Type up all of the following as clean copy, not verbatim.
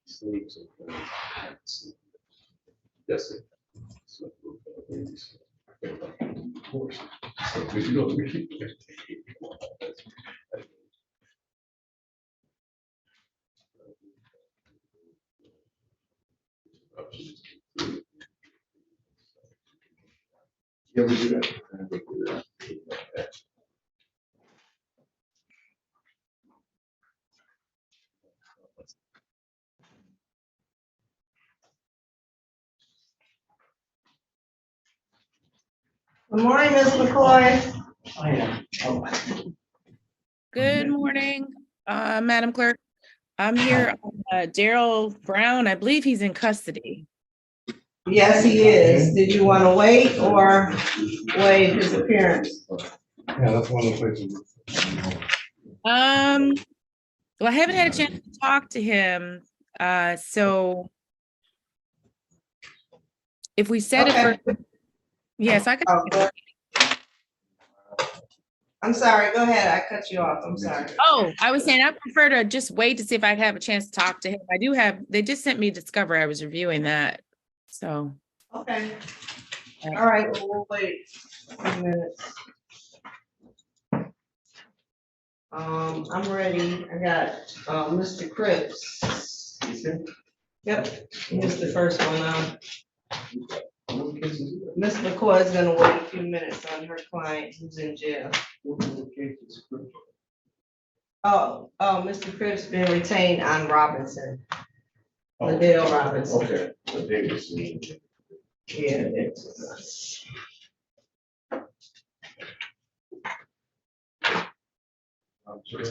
Sleeps. Yes. Of course. So we don't really. Yeah, we do that. Good morning, Ms. McCoy. I am. Good morning, Madam Clerk. I'm here on Daryl Brown. I believe he's in custody. Yes, he is. Did you want to wait or waive his appearance? Yeah, that's one of the places. Well, I haven't had a chance to talk to him. So if we set it Okay. for, yes, I could. Oh, go- I'm sorry, go ahead. I cut you off. I'm sorry. Oh, I was saying I prefer to just wait to see if I have a chance to talk to him. I do have, they just sent me Discover. I was reviewing that. So. Okay. All right, well, we'll wait a few minutes. I'm ready. I got, Mr. Cripps. Yep, here's the first one. Ms. McCoy is gonna wait a few minutes on her client who's in jail. Oh, Mr. Cripps been retained on Robinson. Liddell Robinson. Okay. The Davis. Yeah, it's. I'm sure.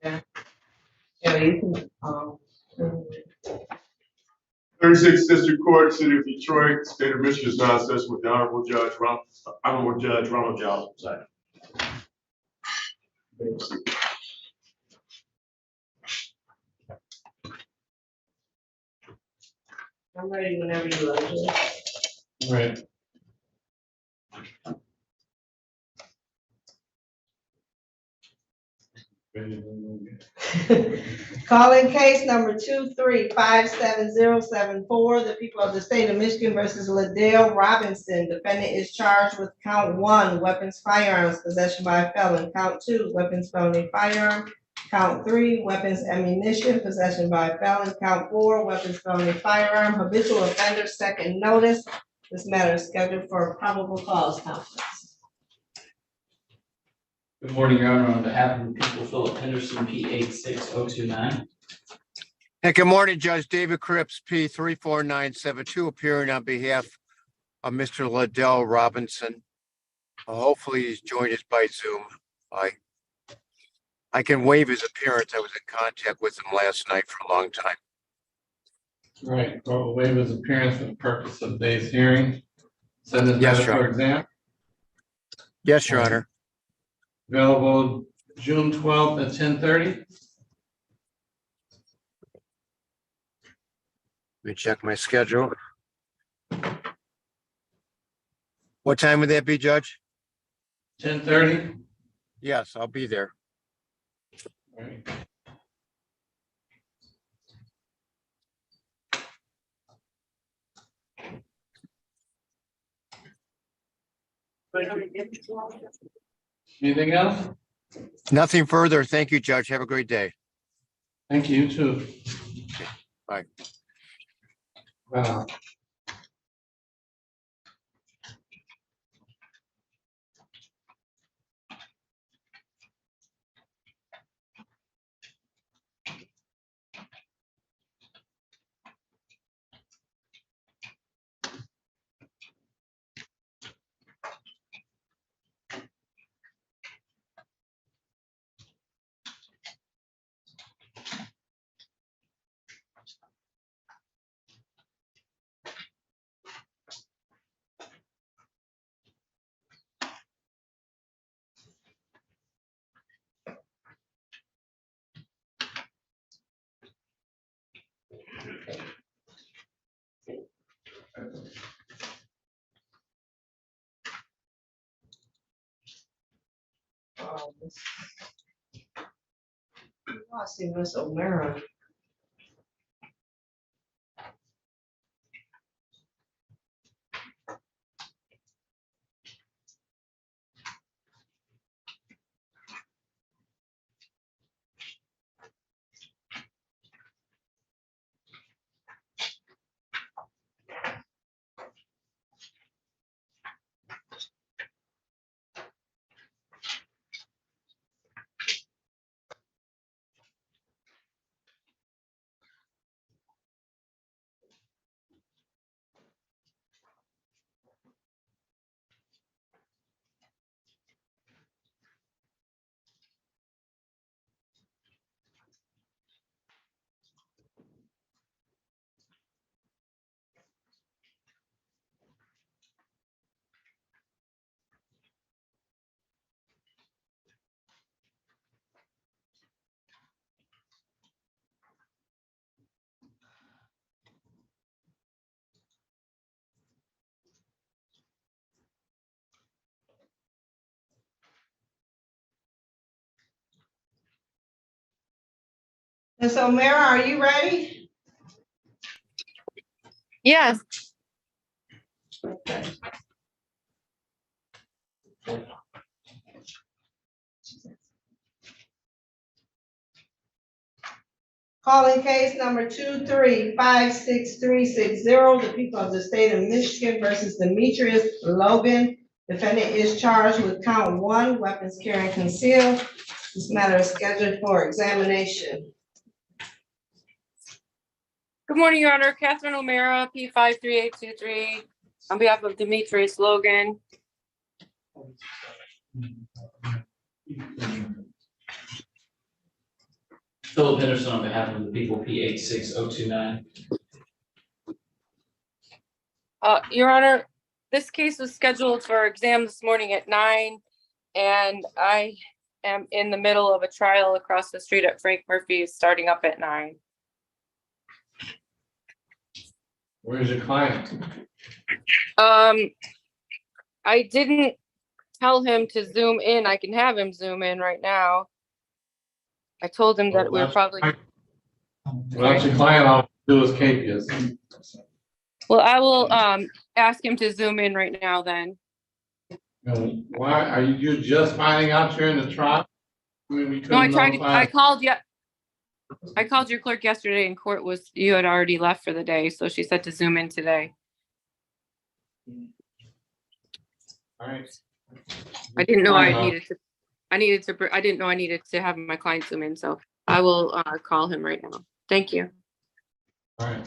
Yeah, you can, 36th District Court, City of Detroit, State of Michigan is now in session with the Honorable Judge Ronald Giles. Sorry. I'm ready whenever you are. Right. Calling case number 2357074, the people of the state of Michigan versus Liddell Robinson. Defendant is charged with count 1, weapons, firearms, possession by a felon. Count 2, weapons, felony, firearm. Count 3, weapons, ammunition, possession by a felon. Count 4, weapons, felony, firearm, habitual offender, second notice. This matter is scheduled for probable cause conference. Good morning, Your Honor. On behalf of the people, Philip Henderson, P 86029. Hey, good morning, Judge David Cripps, P 34972, appearing on behalf of Mr. Liddell Robinson. Hopefully he's joined us by Zoom. I can waive his appearance. I was in contact with him last night for a long time. Right, court will waive his appearance for the purpose of today's hearing. Send this Yes, matter Your for Honor. exam. Yes, Your Honor. Available June 12th at 10:30. Let me check my schedule. What time would that be, Judge? 10:30. Yes, I'll be there. Right. Anything else? Nothing further. Thank you, Judge. Have a great day. Thank you, you too. Bye. Wow. I see Miss O'Meara. Miss O'Meara, are you ready? Yes. Okay. Calling case number 2356360, the people of the state of Michigan versus Demetrius Logan. Defendant is charged with count 1, weapons carrying concealed. This matter is scheduled for examination. Good morning, Your Honor. Catherine O'Meara, P53823, on behalf of Demetrius Logan. Philip Henderson on behalf of the people, P86029. Your Honor, this case was scheduled for exam this morning at 9, and I am in the middle of a trial across the street at Frank Murphy's, starting up at 9. Where's your client? I didn't tell him to zoom in. I can have him zoom in right now. I told him that we're probably, Well, your client, all do is capious. well, I will ask him to zoom in right now then. Why, are you just finding out you're in the trial? I mean, we No, I couldn't tried to, notify- I called your clerk yesterday and court was, you had already left for the day, so she said to zoom in today. All right. I didn't know I Fine, needed to, I didn't know I needed to have my client zoom in, so I will call him right now. Thank you. All right.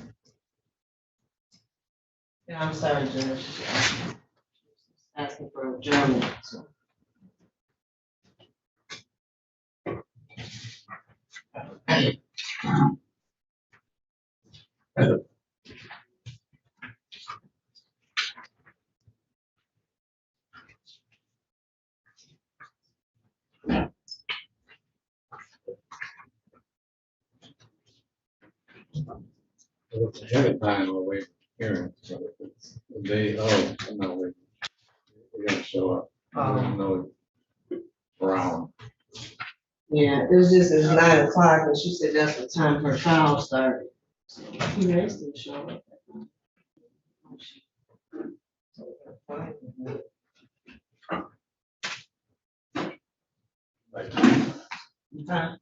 Yeah, I'm sorry, Judge. Asking for adjournment. It's ahead of time, we'll wait hearing, so if it's the day of, no, we gotta show up. No, Brown. Yeah, it was just, it's 9 o'clock, and she said that's the time her trial started. He raised the show. Huh?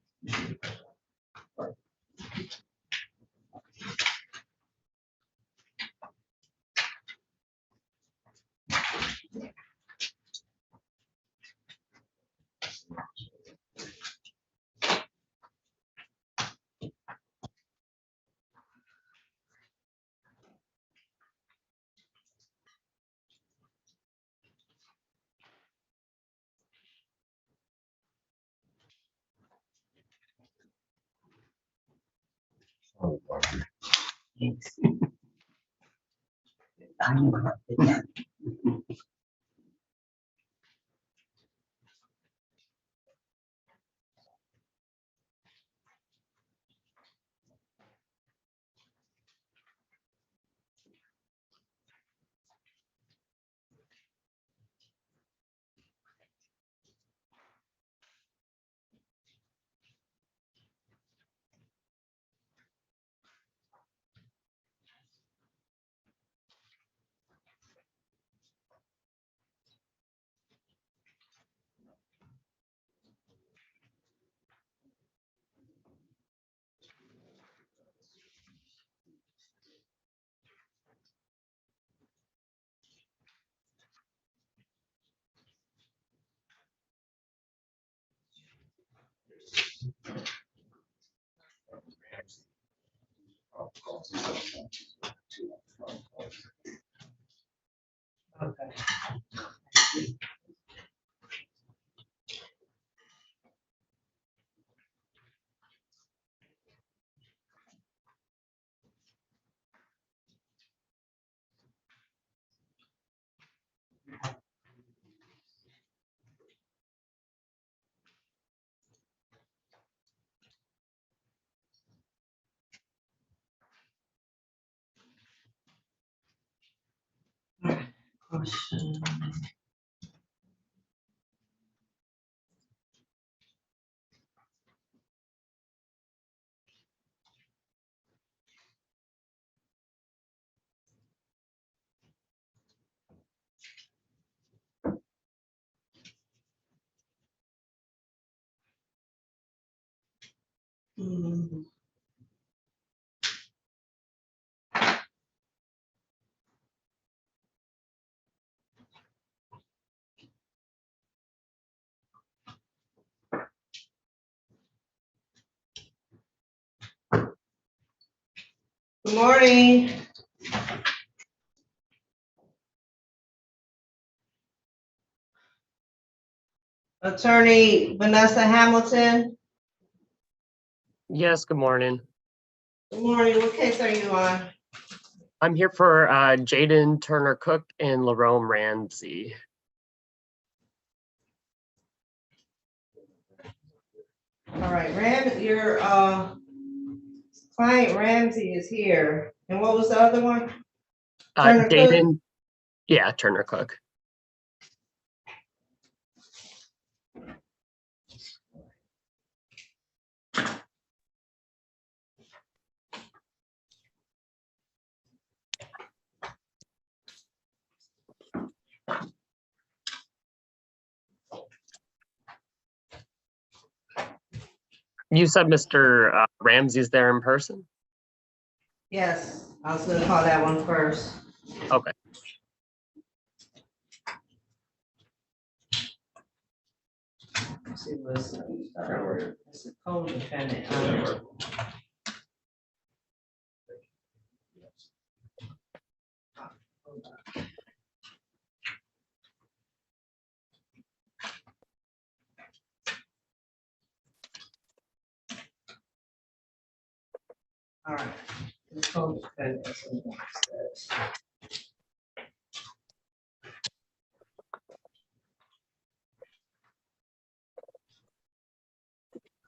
Okay. Question. Hmm. Good morning. Attorney Vanessa Hamilton. Yes, good morning. Good morning. What case are you on? I'm here for Jaden Turner Cook and Lerome Ramsey. All right, your client Ramsey is here. And what was the other one? Turner Cook? Jaden, yeah, Turner Cook. You said Mr. Ramsey's there in person? Yes, I was gonna call that one first. Okay. Let's see what's, it's a co-defendant. All right. The co-defendant, that's what it says.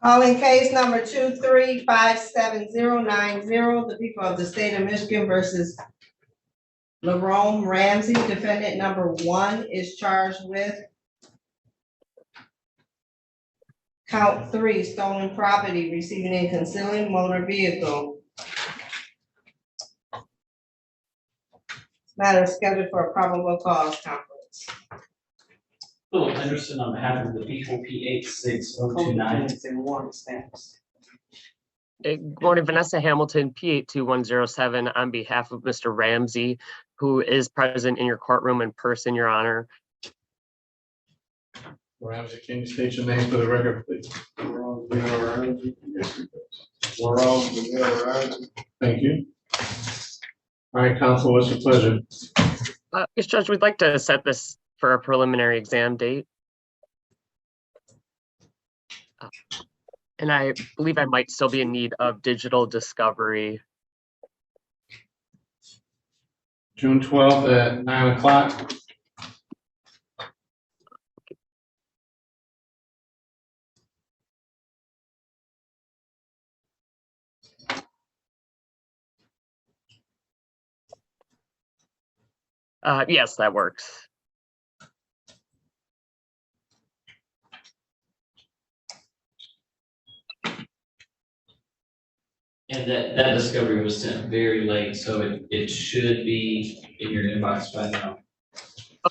Calling case number 2357090, the people of the state of Michigan versus Lerome Ramsey. Defendant number 1 is charged with count 3, stolen property, receiving and concealing motor vehicle. Matter is scheduled for a probable cause conference. Philip Henderson on behalf of the people, P86029. Good morning, Vanessa Hamilton, P82107, on behalf of Mr. Ramsey, who is present in your courtroom in person, Your Honor. Ramsey, can you state your name for the record, please? Thank you. All right, counsel, what's your pleasure? Yes, Judge, we'd like to set this for a preliminary exam date. And I believe I might still be in need of digital discovery. June 12th at 9 o'clock. Yes, that works. And that discovery was sent very late, so it should be in your inbox by now.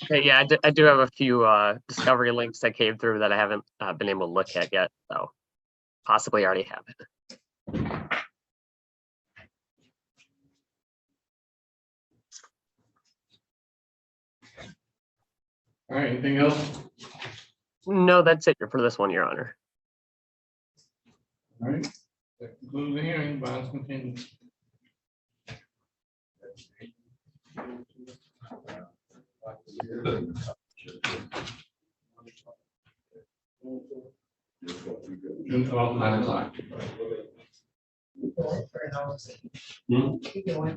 Okay, yeah, I do have a few discovery links that came through that I haven't been able to look at yet, so possibly already have it. All right, anything else? No, that's it for this one, Your Honor. All right, that concludes the hearing. Bonds continued. June 12th, 9 o'clock.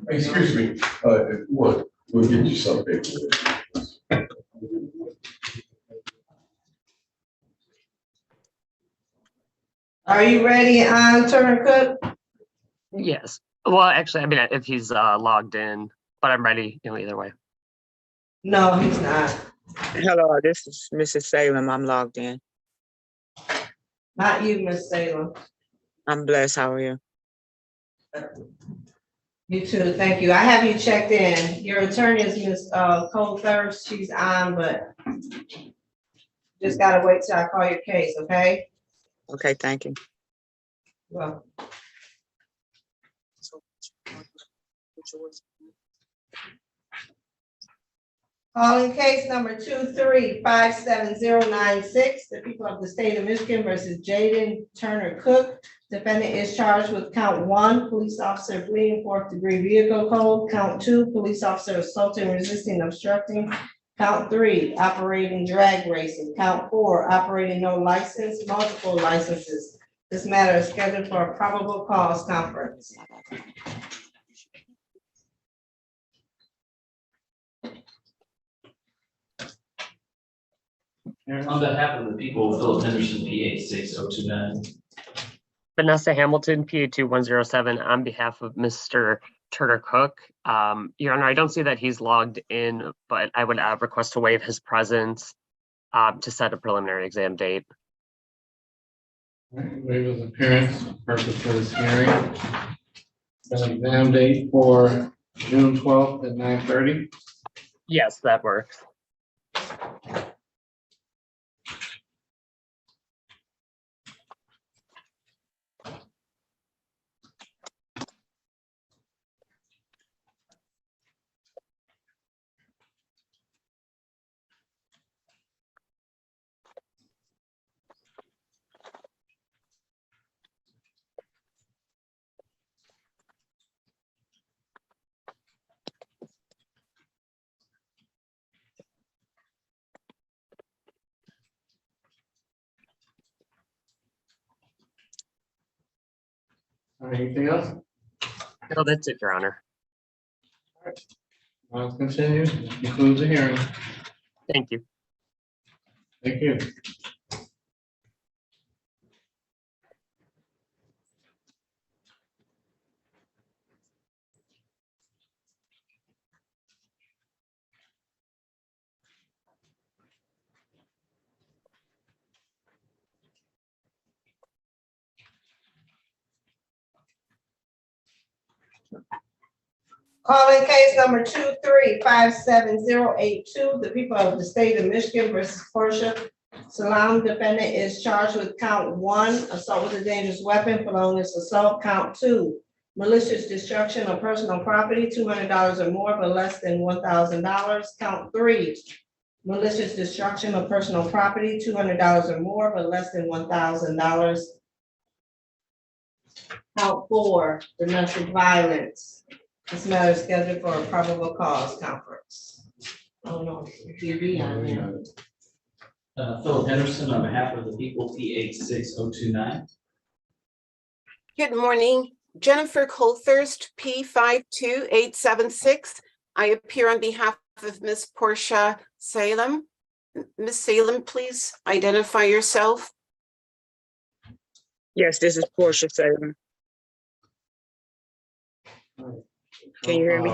Excuse me, what, we'll get you something. Are you ready on Turner Cook? Yes. Well, actually, I mean, if he's logged in, but I'm ready, either way. No, he's not. Hello, this is Mrs. Salem. I'm logged in. Not you, Miss Salem. I'm blessed. How are you? You too, thank you. I have you checked in. Your attorney is Miss Cole Thirst. She's on, but just gotta wait till I call your case, okay? Okay, thank you. Well, calling case number 2357096, the people of the state of Michigan versus Jaden Turner Cook. Defendant is charged with count 1, police officer fleeing 4th-degree vehicle code. Count 2, police officer assaulting, resisting, obstructing. Count 3, operating drag racing. Count 4, operating no license, multiple licenses. This matter is scheduled for a probable cause conference. On behalf of the people, Philip Henderson, PA 6029. Vanessa Hamilton, PA 2107, on behalf of Mr. Turner Cook. Your Honor, I don't see that he's logged in, but I would request to waive his presence to set a preliminary exam date. Waive his appearance, purpose for this hearing. An exam date for June 12th at 9:30. Yes, that works. Anything else? No, that's it, Your Honor. Let's continue. Conclude the hearing. Thank you. Thank you. Calling case number 2357082, the people of the state of Michigan versus Portia Salam. Defendant is charged with count 1, assault with a dangerous weapon, felonious assault. Count 2, malicious destruction of personal property, $200 or more, but less than $1,000. Count 3, malicious destruction of personal property, $200 or more, but less than $1,000. Count 4, domestic violence. This matter is scheduled for a probable cause conference. Oh no, TV on there. Philip Henderson on behalf of the people, PA 6029. Good morning, Jennifer Colthurst, P52876. I appear on behalf of Ms. Portia Salem. Ms. Salem, please identify yourself. Yes, this is Portia Salem. Can you hear me?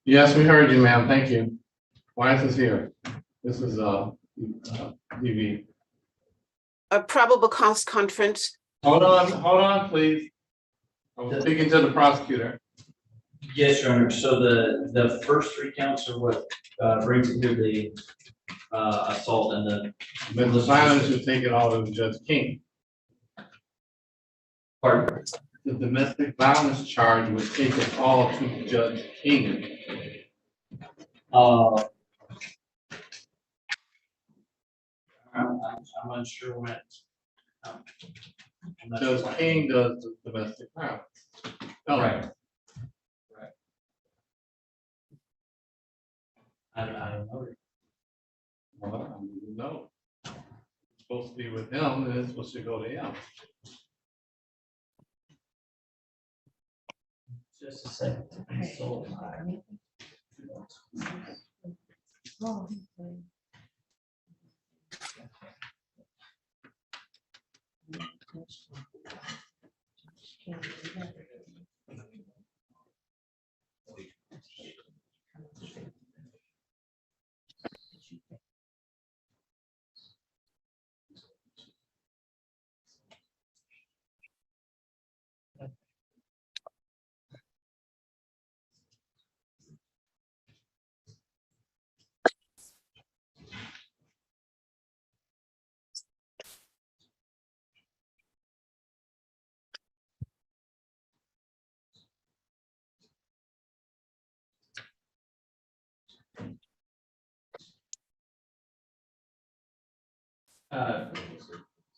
Yes, we heard you, ma'am. Thank you. Why is this here? This is TV. A probable cause conference. Hold on, please. I was speaking to the prosecutor. Yes, Your Honor. So the first 3 counts are what brings it to the assault and the. But the violence was taken out of Judge King. Pardon? The domestic violence charge was taken all to Judge King. I'm unsure when. Judge King does the domestic violence. Oh, Right. I don't know. Well, no. It's supposed to be with him, and it's supposed to go to him. Just a second. So,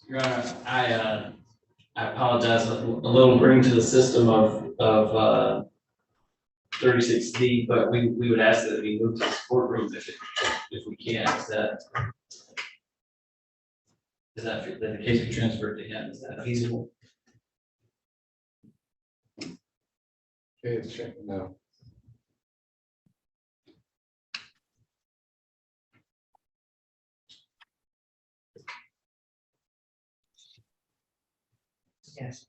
Your Honor, I apologize, a little bring to the system of 36D, but we would ask that we move to the courtroom if we can. Is that the case we transferred to him? Is that feasible? Okay, it's checking out. Yes.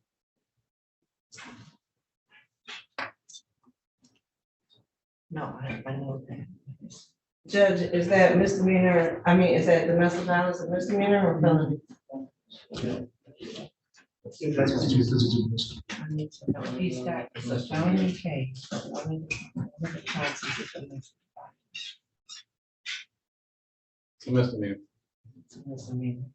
No, I know that. Judge, is that misdemeanor, I mean, is that domestic violence a misdemeanor or felony? I need to know. He's got, it's a felony case, but one of the counts is a domestic violence. It's a misdemeanor. It's a misdemeanor.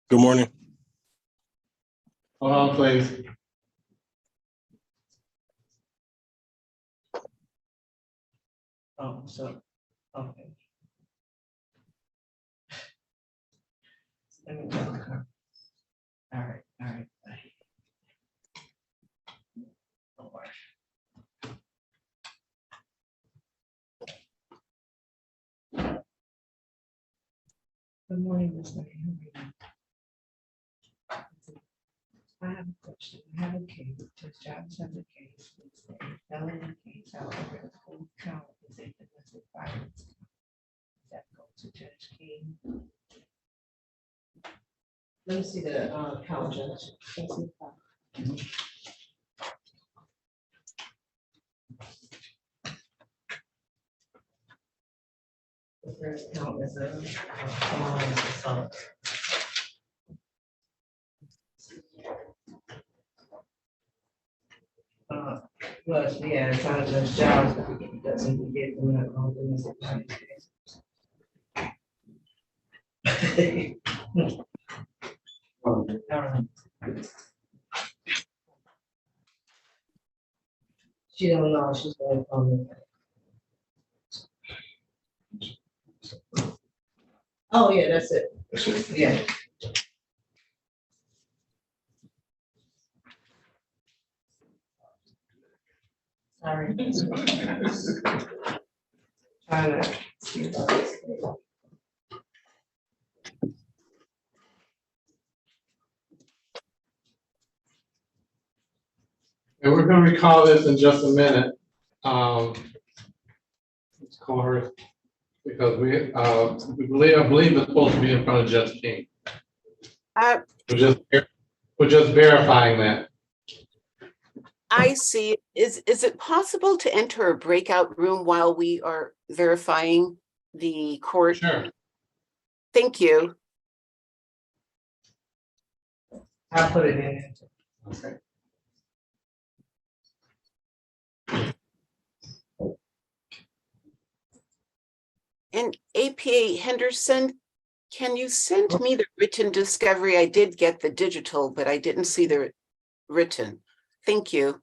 Good morning. Hold on, please. Oh, so, okay. Let me go. All right, all right. Bye. Don't worry. Good morning, Mr. Henry. I have a question. I have a case, Judge Giles has a case. It's a felony case, however, the whole count is a domestic violence. Does that go to Judge King? Let me see the count, Judge. Let's see the count. The first count is a assault. Well, yeah, it's not Judge Giles, but he doesn't get them that wrong domestic violence case. All right. She don't know, she's going to call me. Oh, yeah, that's it. Yeah. Sorry. Trying to see about this. And we're gonna recall this in just a minute. Let's call her, because we believe it's supposed to be in front of Judge King. We're just verifying that. I see. Is it possible to enter a breakout room while we are verifying the court? Sure. Thank you. I'll put it in. Okay. And APA Henderson, can you send me the written discovery? I did get the digital, but I didn't see the written. Thank you.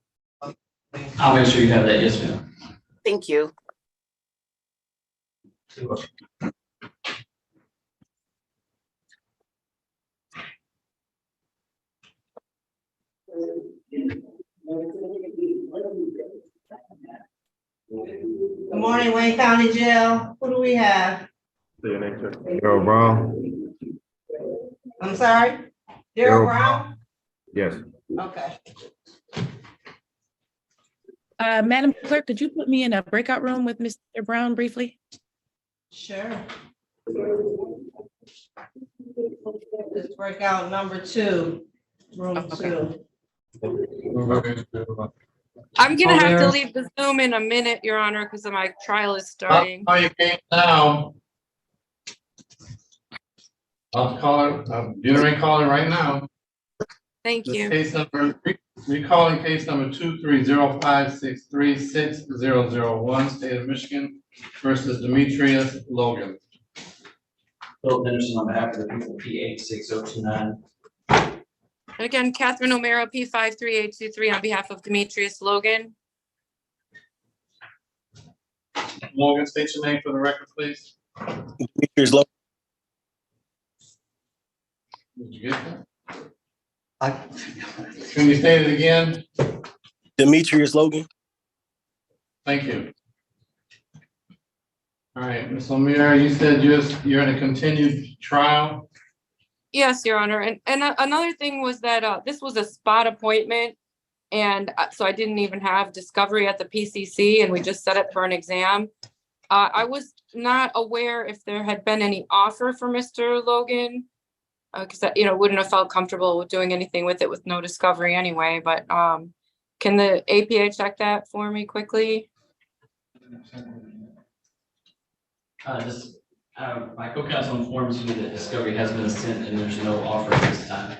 I'll make sure you have that, yes, ma'am. Thank you. Good morning, Wayne County Jail. Who do we have? Daryl Brown? I'm sorry? Daryl Brown? Yes. Okay. Madam Clerk, could you put me in a breakout room with Mr. Brown briefly? Sure. Let's break out number 2, room Okay. 2. I'm gonna Oh, have to there. leave the Zoom in a minute, Your Honor, because my trial is starting. Oh, you can't now. I'll call it, I'm getting calling right now. Thank This you. case number, recalling case number 23056360001, state of Michigan versus Demetrius Logan. Philip Henderson on behalf of the people, P 86029. And again, Catherine O'Mara, P53823 on behalf of Demetrius Logan. Logan, state your name for the record, please. Demetrius Logan. Did you get that? Can you state it again? Demetrius Logan. Thank you. All right, Ms. O'Meara, you said you're in a continued trial. Yes, Your Honor. And another thing was that this was a spot appointment. And so I didn't even have discovery at the PCC, and we just set it for an exam. I was not aware if there had been any offer for Mr. Logan, because wouldn't have felt comfortable with doing anything with it with no discovery anyway. But can the APA check that for me quickly? My co-counsel informs you that discovery has been sent and there's no offer at this time.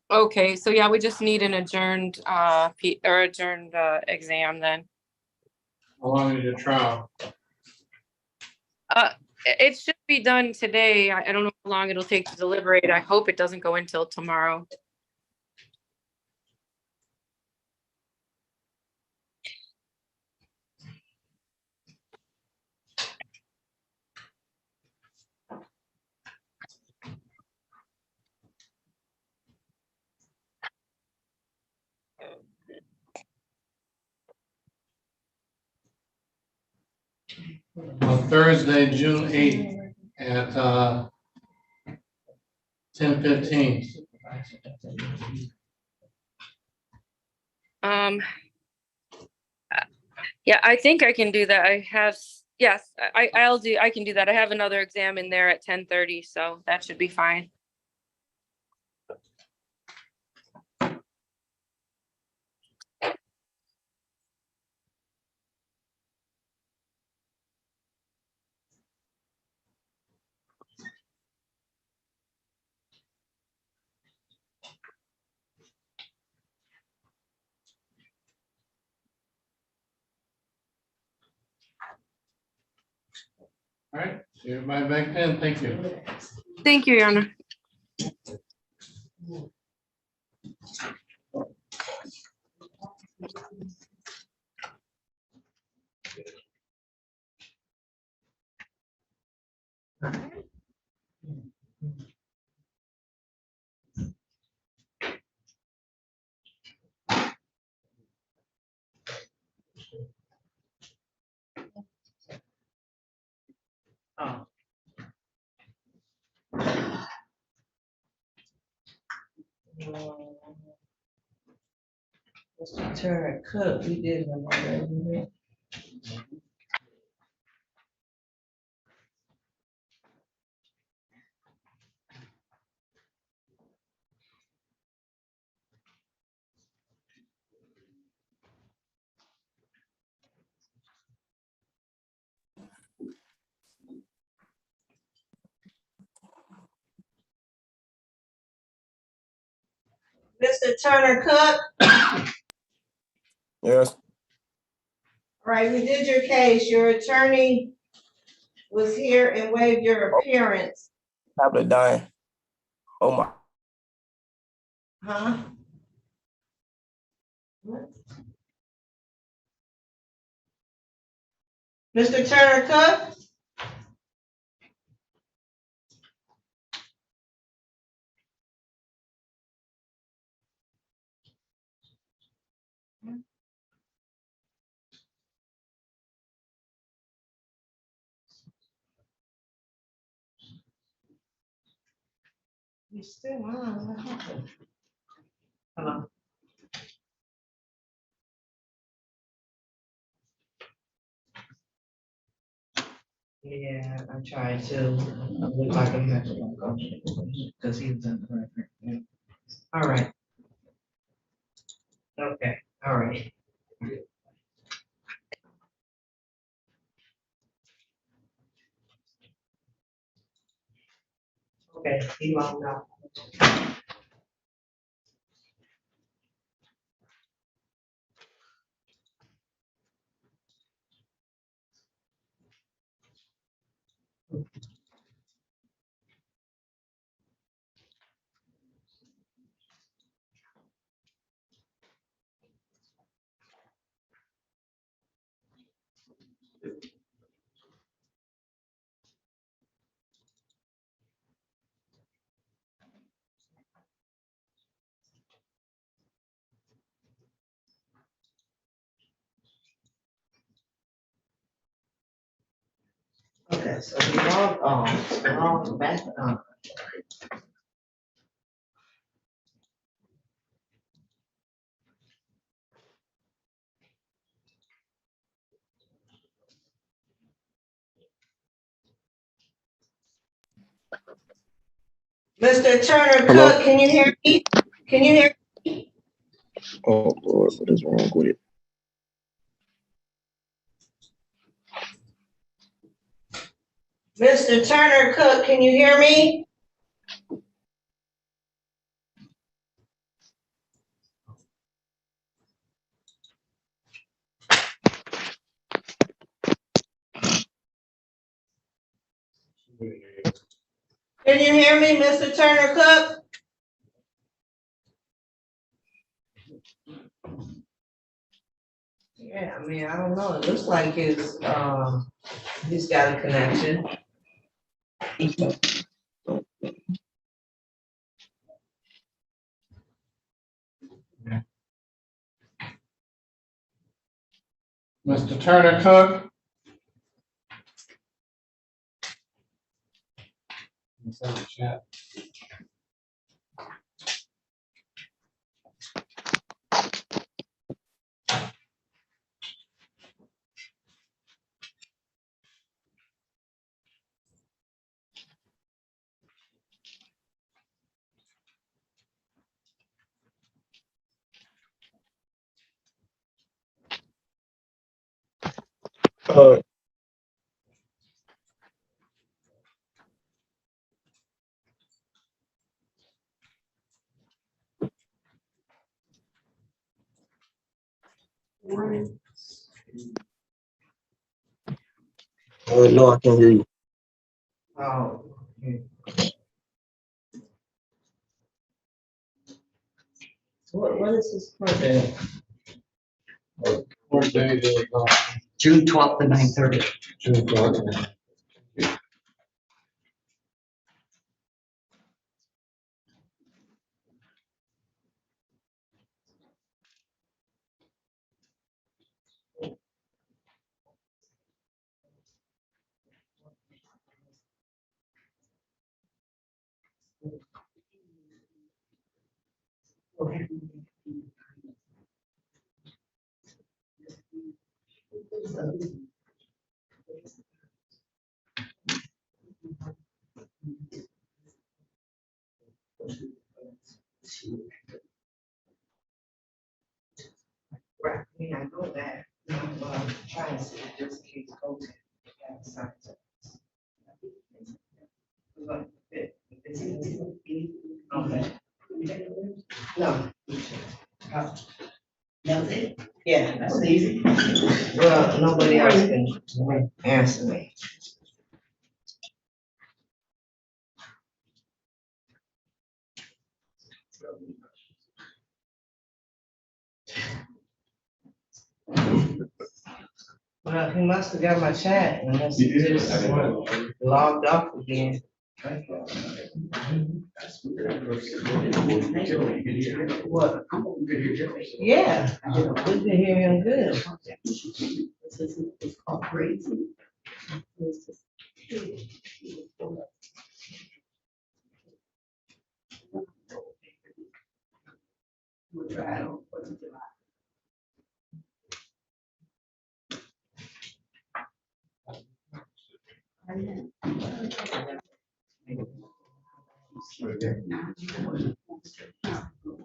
Okay, so yeah, we just need an adjourned exam then. How long is your trial? It should be done today. I don't know how long it'll take to deliberate. I hope it doesn't go until tomorrow. On Thursday, June 8th at 10:15. Yeah, I think I can do that. I can do that. I have another exam in there at 10:30, so that should be fine. All right, see everybody back then. Thank you. Thank you, Your Honor. Mr. Turner Cook, we did him already. Mr. Turner Cook, Yes. all right, we did your case. Your attorney was here and waived your appearance. Tablet dying. Oh my. Huh? What? Mr. Turner Cook? You still on? What happened? Hello? Yeah, I tried to. I look like I have to go because he was in the record. Yeah. All right. Okay, all right. Okay, he logged out. Okay, so we logged off, logged back on. Mr. Turner Hello? Cook, can you hear me? Can you hear? Oh, Lord, what is wrong with it? Mr. Turner Cook, can you hear me? Can you hear me, Mr. Turner Cook? Yeah, I mean, I don't know. It looks like he's got a connection. Mr. Turner Cook? Let's have a chat. Uh, no, I can't hear you. Oh. Okay. What is this project? What day did it go? June 12th to 9:30. June 12th. Right, I mean, I know that. I'm trying to see if this case goes. Okay. No. That's it. Yeah, That's easy. well, nobody else can answer me. Well, he must have got my chat unless he just logged off again. What? I'm gonna be here. Yeah, we can hear him good. It's called crazy. We'll try it on 4th of July. I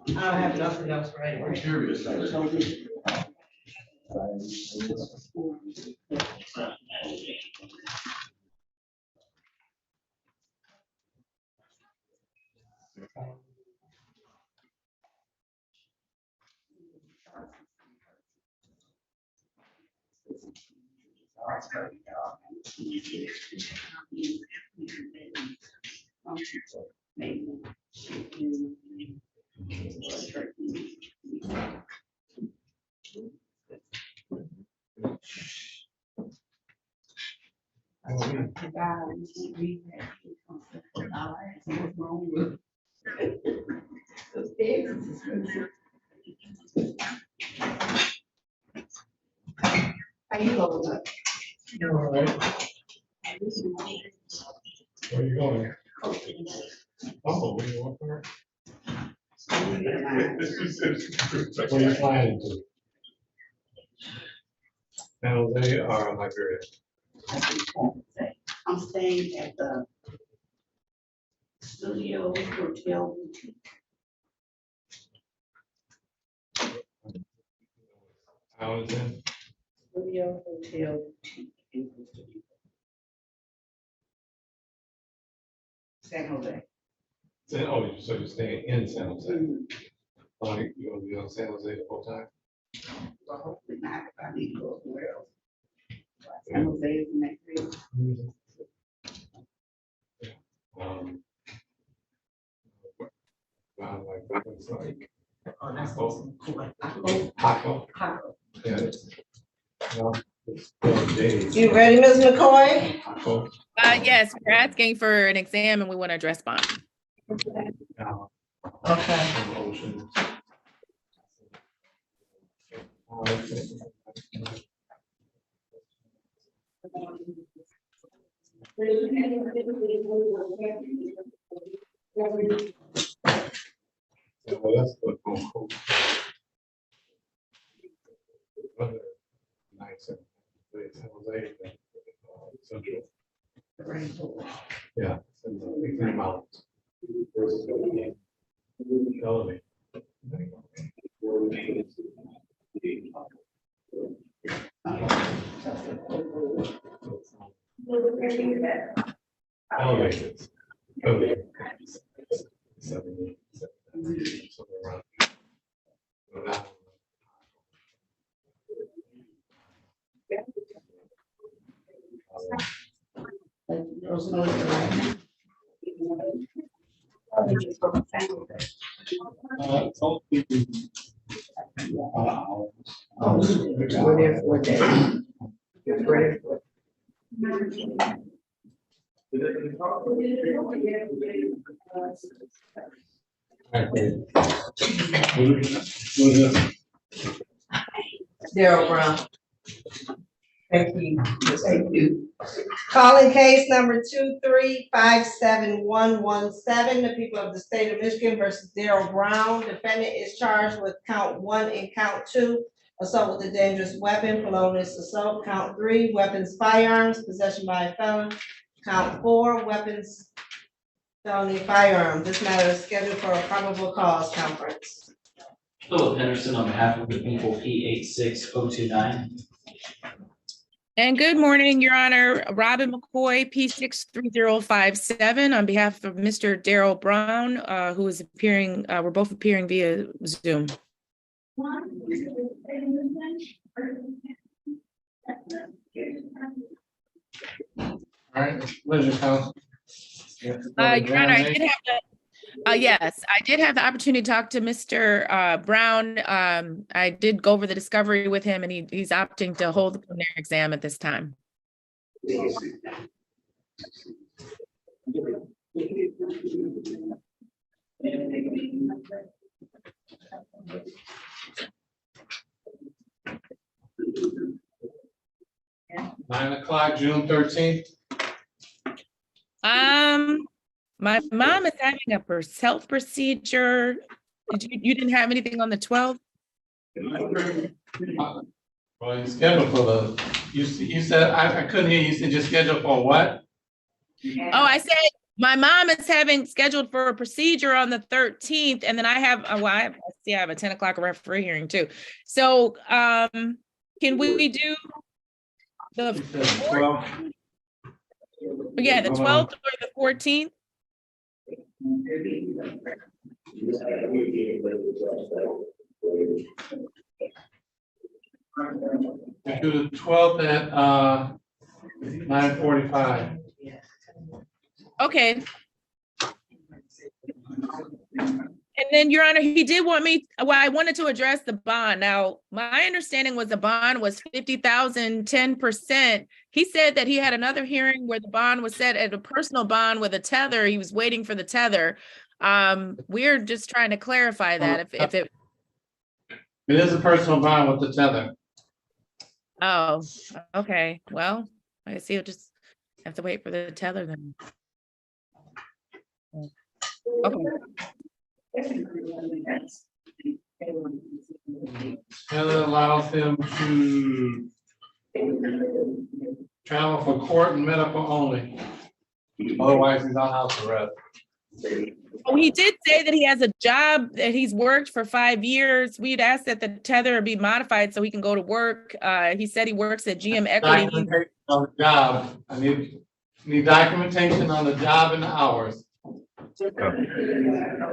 don't have nothing else right now. How you going? You're all right. Where are you going? Oh, where you want for? Where are you flying to? San Jose or Liberia? I'm staying at the Studio Hotel Boutique. How is it? Studio Hotel Boutique in Costa Rica. San Jose. Oh, so you're staying in San Jose? Like, you're gonna be on San Jose the whole time? Well, hopefully not, if I need to go somewhere else. San Jose is the next day. Like, that looks like. Oh, that's Taco. Taco. Yeah. Well, it's days. You ready, Ms. McCoy? Taco. Yes, we're asking for an exam and we want to address bond. Okay. Motion. Yeah, well, that's the phone call. Nice. San Jose, Central. Yeah. Exam out. Elevate. Elevated. Elevated. 70, 70, somewhere around. It's all people. We're there for a day. We're there for. Daryl Brown. Thank you. Thank you. Calling case number 2357117, the people of the state of Michigan versus Daryl Brown. Defendant is charged with count 1 and count 2, assault with a dangerous weapon, felonious assault. Count 3, weapons, firearms, possession by a felon. Count 4, weapons, felony, firearm. This matter is scheduled for a probable cause conference. Philip Henderson on behalf of the people, P86029. And good morning, Your Honor. Robin McCoy, P63057, on behalf of Mr. Daryl Brown, who is appearing, we're both appearing via Zoom. All right, pleasure, counsel. Your Honor, I did have yes, I did have the opportunity to talk to Mr. Brown. I did go over the discovery with him, and he's opting to hold the preliminary exam at this time. (9 o'clock), June 13th. My mom is having a health procedure. You didn't have anything on the 12th? Well, you scheduled for you said, I couldn't hear you, said you're scheduled for what? Oh, I said my mom is having scheduled for a procedure on the 13th, and then I have, I have a 10 o'clock referee hearing too. So, can we do the 12. yeah, the 12th or the 14th? Do the 12th at 9:45. Okay. And then, Your Honor, he did want me, well, I wanted to address the bond. Now, my understanding was the bond was 50,000, 10%. He said that he had another hearing where the bond was set at a personal bond with a tether. He was waiting for the tether. We're just trying to clarify that if it. It is a personal bond with the tether. Oh, okay. Well, I guess you'll just have to wait for the tether then. Okay. Tether allows him to travel for court and medical only. Otherwise, he's on house arrest. Oh, he did say that he has a job that he's worked for 5 years. We'd asked that the tether be modified so he can go to work. He said he works at GM Equity. Documentation on the job. I need documentation on the job and the hours.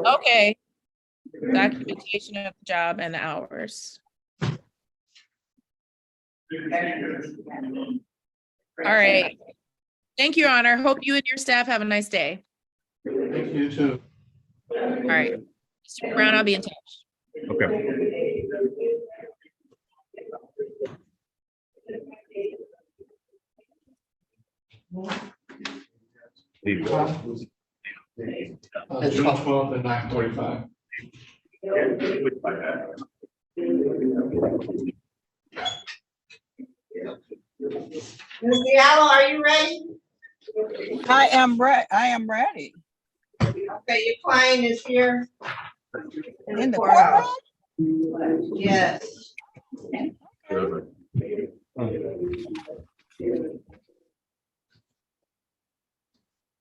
Okay. Documentation of the job and the hours. All right. Thank you, Your Honor. Hope you and your staff have a nice day. Thank you too. All right. Mr. Brown, I'll be in touch. Okay. June 12th at 9:45. Ms. Diallo, are you ready? I am ready. Okay, your client is here. In the courtroom? Yes.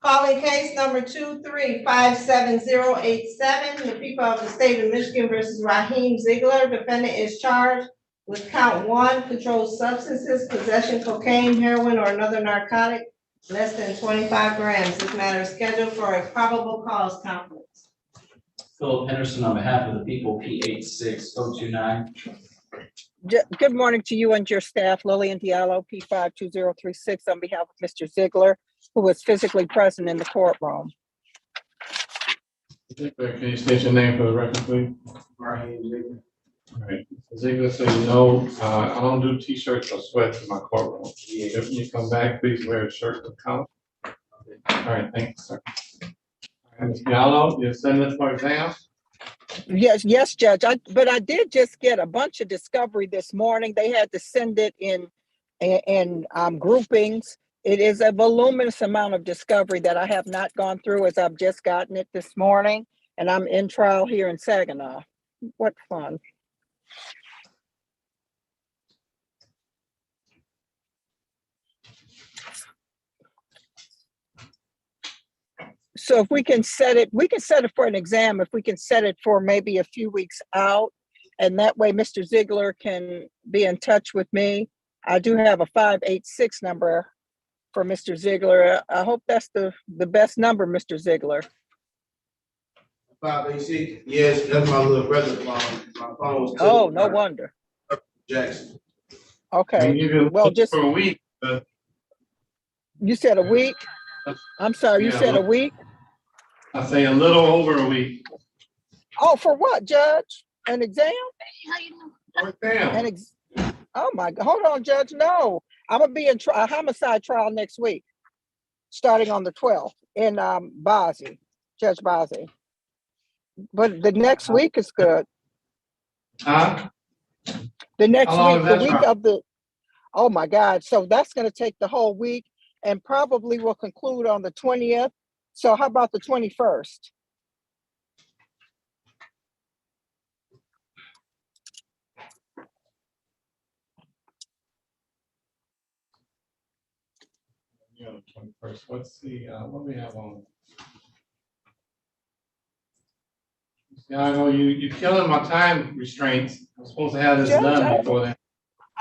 Calling case number 2357087, the people of the state of Michigan versus Raheem Ziegler. Defendant is charged with count 1, controlled substances, possession cocaine, heroin, or another narcotic less than 25 grams. This matter is scheduled for a probable cause conference. Philip Henderson on behalf of the people, P86029. Good morning to you and your staff. Lillian Diallo, P52036, on behalf of Mr. Ziegler, who was physically present in the courtroom. Can you state your name for the record, please? Raheem Ziegler. All right, Ziegler said, no, I don't do t-shirts or sweats in my courtroom. If you come back, please wear a shirt to count. All right, thanks, sir. All right, Ms. Diallo, you're sending for exam? Yes, Judge. But I did just get a bunch of discovery this morning. They had to send it in groupings. It is a voluminous amount of discovery that I have not gone through, as I've just gotten it this morning, and I'm in trial here in Saginaw. What fun. So if we can set it for an exam, if we can set it for maybe a few weeks out, and that way Mr. Ziegler can be in touch with me. I do have a 586 number for Mr. Ziegler. I hope that's the best number, Mr. Ziegler. 586, yes, that's my little brother's phone. My phone was. Oh, no wonder. Jackson. Okay, well, just. For a week. You said a week? I'm sorry, you said a week? I say a little over a week. Oh, for what, Judge? An exam? Exam. Oh my, hold on, Judge, no. I'm gonna be in a homicide trial next week. starting on the 12th in Judge Bazzi. But the next week is good. Huh? The next How long week, is the that week trial? of the, oh my God. So that's going to take the whole week and probably will conclude on the 20th. So how about the 21st? Yeah, the 21st. Let's see, what we have on. Yeah, I know you're killing my time restraints. I'm supposed to have this Judge, done before then.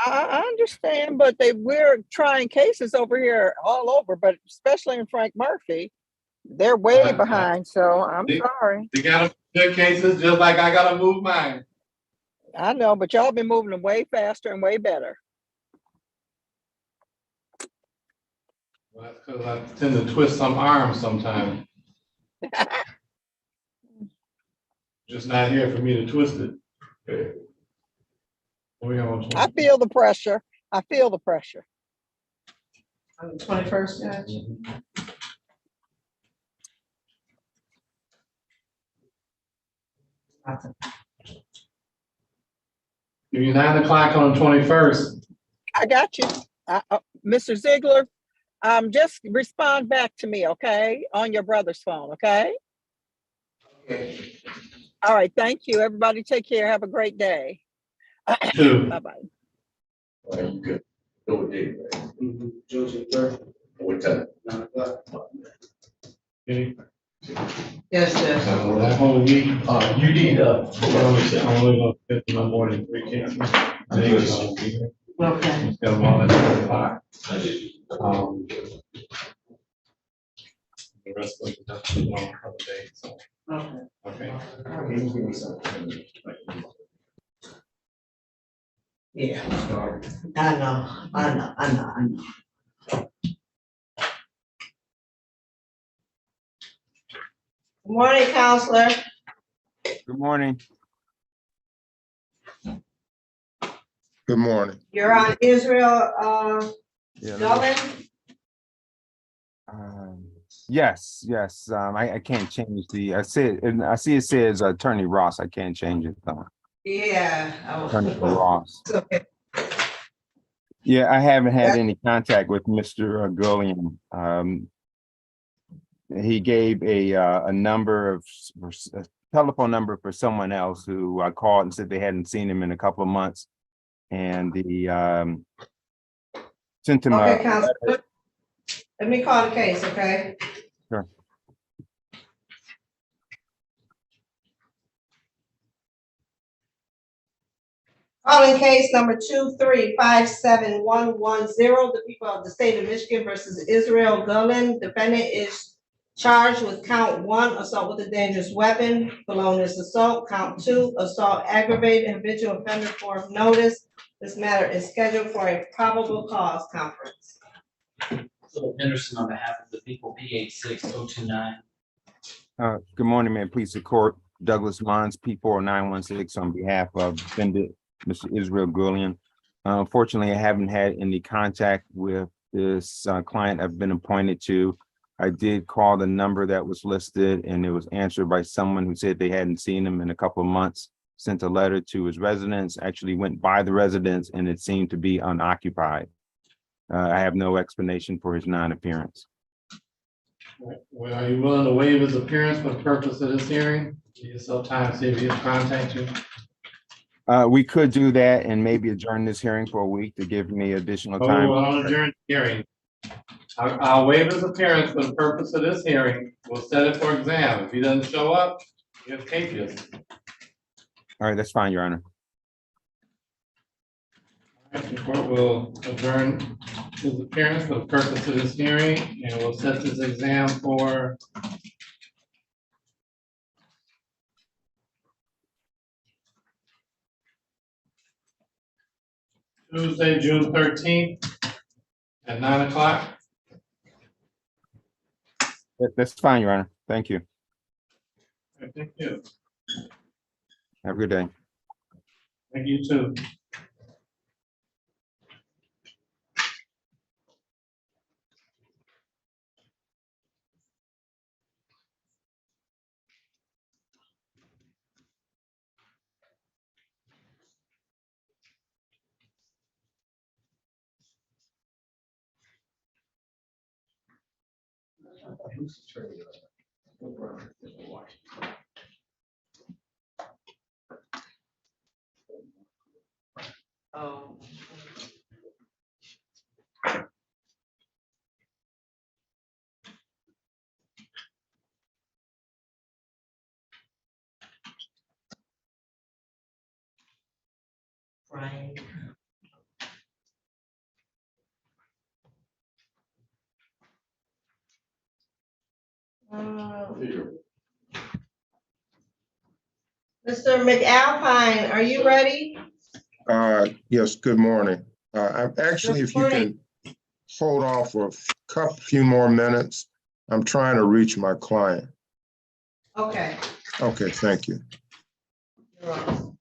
I understand, but we're trying cases over here all over, but especially in Frank Murphy, they're way behind. So I'm sorry. They got good cases just like I gotta move mine. I know, but y'all been moving them way faster and way better. Well, that's because I tend to twist some arms sometimes. Just not here for me to twist it. What we got on I feel the pressure. I feel the pressure. On the 21st, Judge? Give you 9 o'clock on the 21st. I got you. Mr. Ziegler, just respond back to me, okay? On your brother's phone, okay? Okay. All right, thank you. Everybody take care. Have a great day. Bye-bye. You good. Go with Dave. Joseph, third. What time? 9 o'clock. Okay. Yes, Judge. So that whole week, You need, I'm only gonna fit no more than 3 cases. Okay. Just got them all at 9 o'clock. The rest of the stuff is on other days, so. Okay. Okay. Yeah. I know. Good morning, Counselor. Good morning. Good morning. You're on Israel, Yeah, Gullen? yes. I can't change I see it says Attorney Ross. I can't change it though. Yeah. Attorney Ross. Okay. Yeah, I haven't had any contact with Mr. Gullion. He gave a number of a telephone number for someone else who I called and said they hadn't seen him in a couple of months. And the sent him Okay, Counselor. Let me call the case, okay? Sure. Calling case number 2357110, the people of the state of Michigan versus Israel Gullen. Defendant is charged with count 1, assault with a dangerous weapon, felonious assault, count 2, assault aggravated, habitual offender form of notice. This matter is scheduled for a probable cause conference. Philip Henderson on behalf of the people, P86029. Good morning, man. Police of Court, Douglas Mons, P4916 on behalf of defendant Mr. Israel Gullion. Unfortunately, I haven't had any contact with this client I've been appointed to. I did call the number that was listed and it was answered by someone who said they hadn't seen him in a couple of months. Sent a letter to his residence, actually went by the residence and it seemed to be unoccupied. I have no explanation for his non-appearance. Well, are you willing to waive his appearance for the purpose of this hearing? Give yourself time to see if he'll contact you. We could do that and maybe adjourn this hearing for a week to give me additional time. I'll adjourn the hearing. I'll waive his appearance for the purpose of this hearing. We'll set it for exam. If he doesn't show up, he'll capious. All right, that's fine, Your Honor. All right, the court will adjourn his appearance for the purpose of this hearing, and we'll set this exam for Tuesday, June 13th at 9 o'clock. That's fine, Your Honor. Thank you. Thank you. Have a good day. Thank you too. Oh. Right. Mr. McAlpine, are you ready? Yes, good morning. I'm actually, if you can hold on for a few more minutes, I'm trying to reach my client. Okay. Okay, thank you. You're welcome.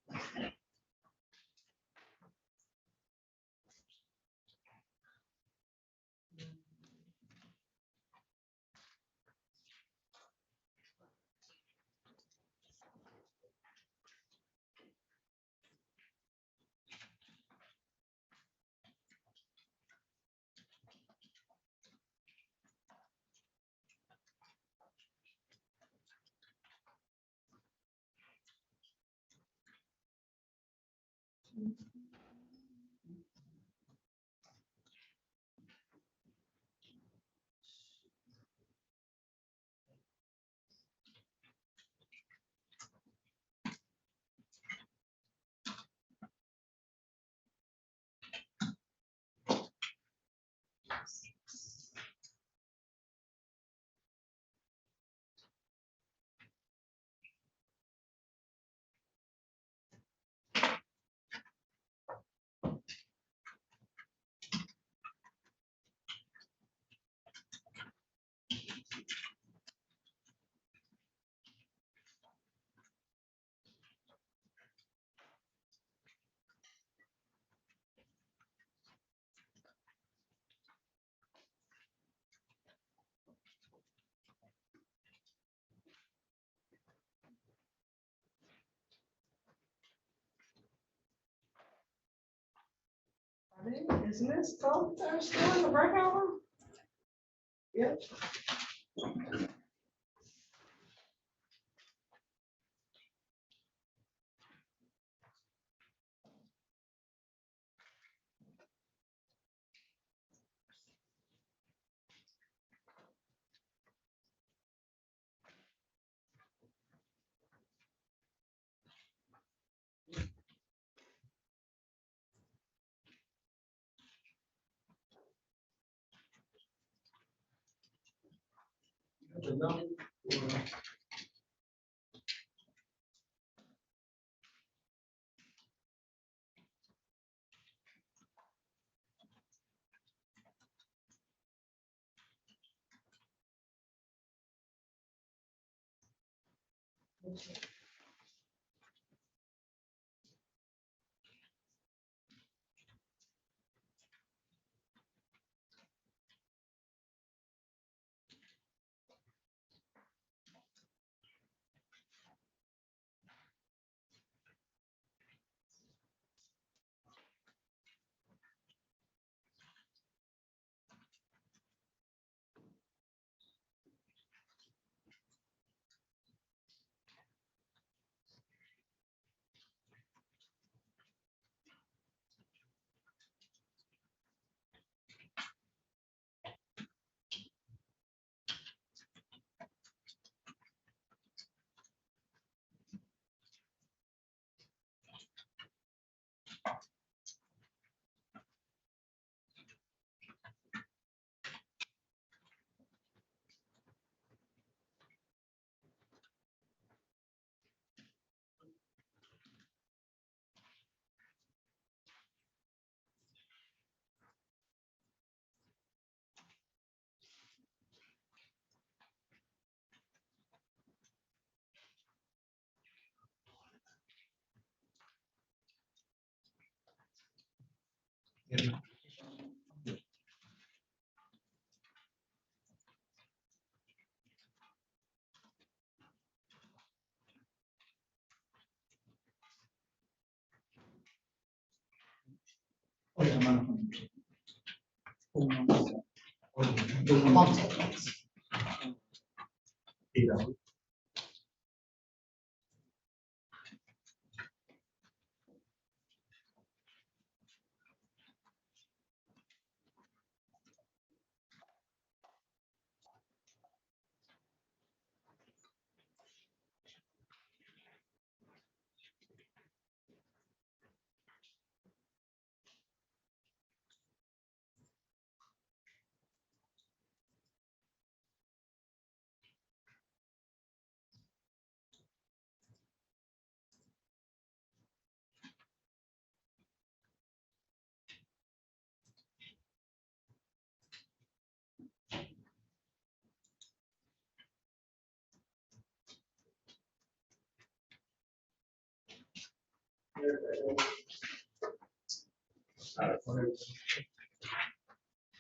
Is Ms. Coulter still in the breakout room? Yep.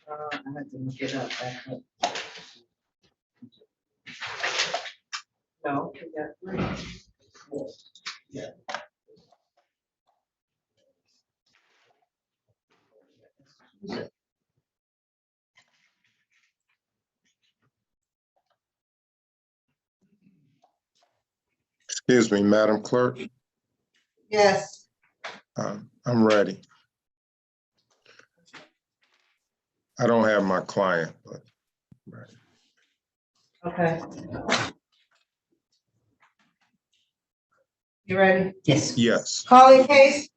I had to look it up back up. No, we got three. Yeah. Excuse me, Madam Clerk, Yes. I'm ready. I don't have my client, but. Okay. You ready? Yes. Yes, Calling case.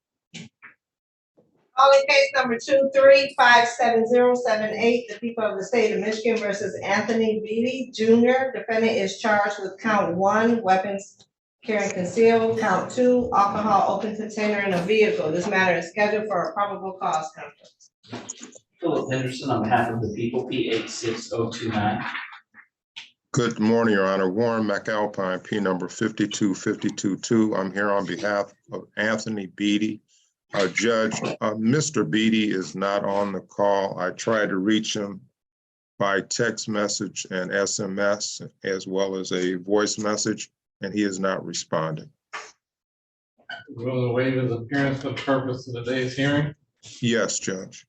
Calling case number 2357078, the people of the state of Michigan versus Anthony Beatty Jr. Defendant is charged with count 1, weapons carrying concealed, count 2, alcohol open container in a vehicle. This matter is scheduled for a probable cause conference. Philip Henderson on behalf of the people, P 86029. good morning, Your Honor. Warren McAlpine, P number 52522. I'm here on behalf of Anthony Beatty. Judge, Mr. Beatty is not on the call. I tried to reach him by text message and SMS, as well as a voice message, and he is not responding. Will the waive his appearance for the purpose of today's hearing? Yes, Judge.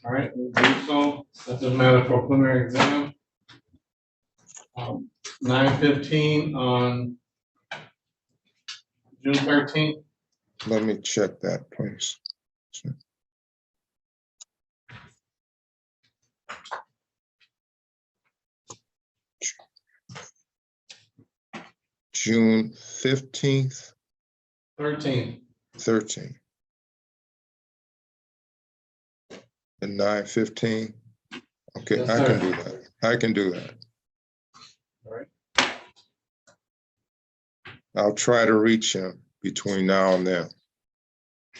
All right, we'll do so. That's a matter for preliminary exam. 9:15 on June 13th. Let me check that, please. June 15th, 13th. 13th. And 9:15. Okay, Yes, I sir. can do that. I can do that. All right. I'll try to reach him between now and then.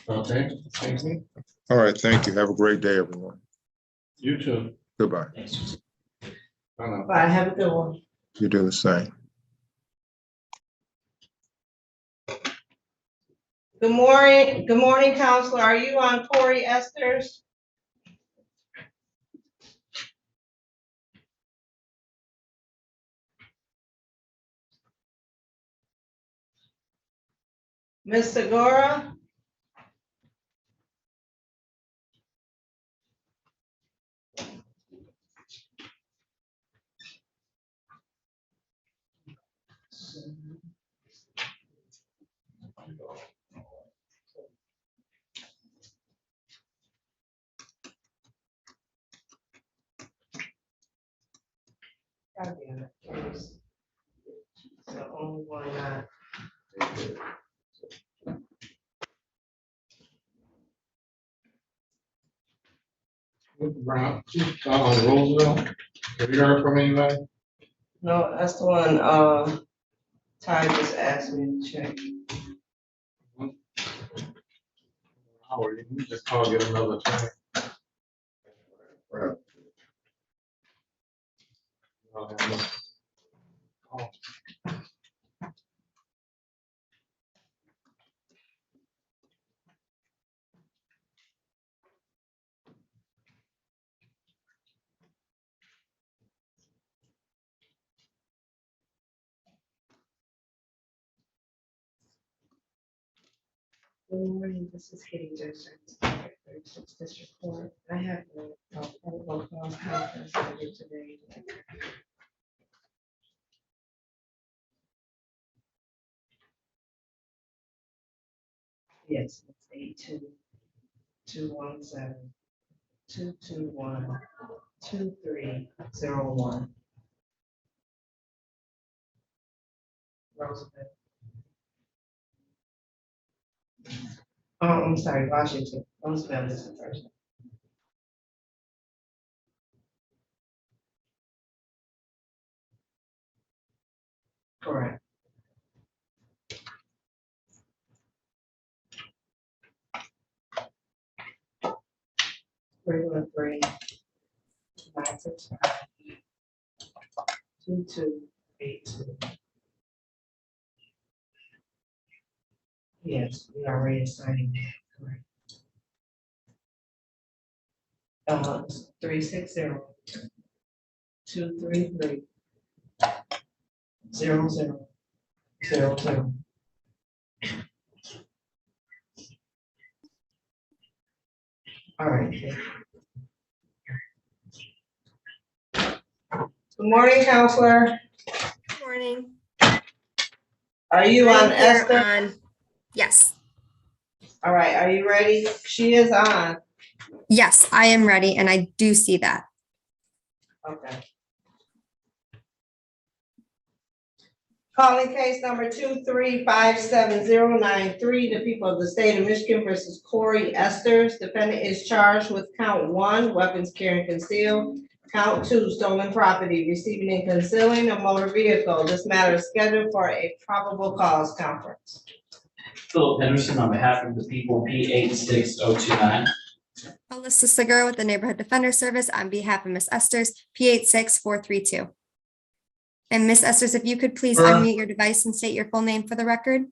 Okay, thank you. All right, thank you. Have a great day, everyone. You too. Goodbye. Bye now. Bye, have a good one. You do the same. Good morning, Counselor. Are you on Corey Esther's? Ms. Segura? God damn it. It's the only one not. Brown, Roosevelt. Have you heard from anybody? No, that's the one, Ty just asked me to check. Howard, you can just call, get another check. Good morning, this is Kitty Joseph, 36th District Court. I have the probable cause conference I did today. Yes, it's 82-217-221-2301. Roosevelt. Oh, I'm sorry, Washington. Roosevelt is the first. Correct. 313-965-2282. Yes, we already assigned that, correct. 360-233-0000. All right. Good morning, counselor. Good morning. Are you I'm on, here Esther? on- Yes, All right, are you ready? She is on. yes, I am ready and I do see that. Okay. Calling case number 2357093, the people of the state of Michigan versus Corey Esters. Defendant is charged with count 1, weapons carrying concealed. Count 2, stolen property, receiving and concealing a motor vehicle. This matter is scheduled for a probable cause conference. Philip Henderson on behalf of the people, P86029. Alyssa Segura with the Neighborhood Defender Service on behalf of Miss Esters, P86432. And Miss Esters, if you could please unmute your device and state your full name for the record.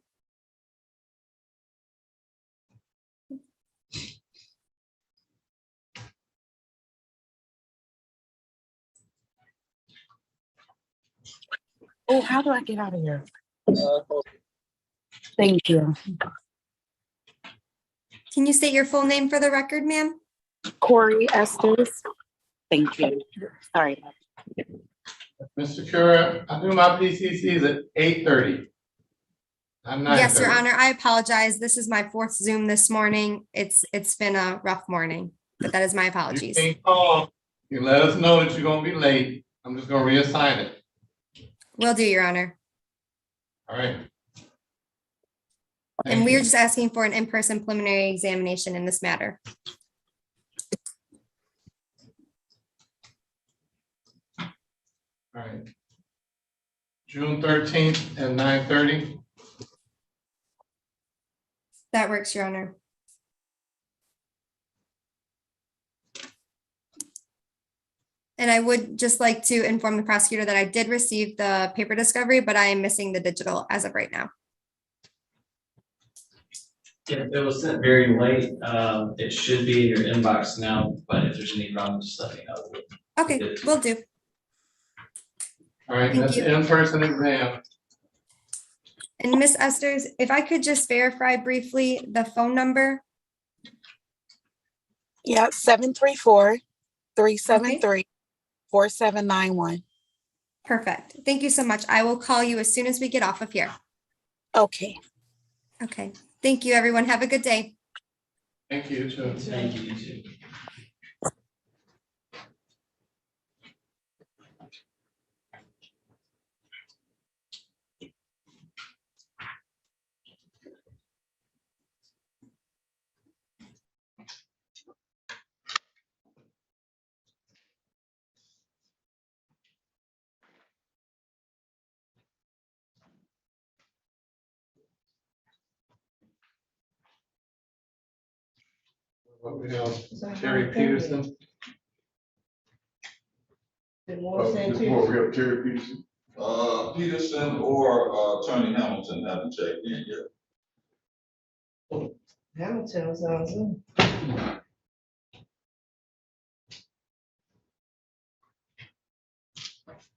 Oh, how do I get out of here? Thank you. Can you state your full name for the record, ma'am? Corey Esters. Thank you. Sorry. Mr. Cura, I do my PCCs at 8:30. Not 9:30. Yes, Your Honor, I apologize. This is my 4th Zoom this morning. It's been a rough morning, but that is my You apologies. can call, you let us know that you're gonna be late. I'm just gonna reassign it. Will do, Your Honor. All right. And we are just asking for an in-person preliminary examination in this matter. All right. June 13th at 9:30. That works, Your Honor. And I would just like to inform the prosecutor that I did receive the paper discovery, but I am missing the digital as of right now. Yeah, it was sent very late. It should be in your inbox now, but if there's any problems, just let me know. Okay, will do. All right, Thank that's you. the in-person exam. And Miss Esters, if I could just verify briefly the phone number. Yeah, 734-373-4791. Perfect. Thank you so much. I will call you as soon as we get off of here. Okay. Okay. Thank you, everyone. Have a good day. Thank you, too. Thank you, you too. What we have, Terry Peterson. Did Moore say Ms. to Moore, you? we have Terry Peterson. Peterson or Attorney Hamilton haven't checked in yet. Hamilton was on Zoom.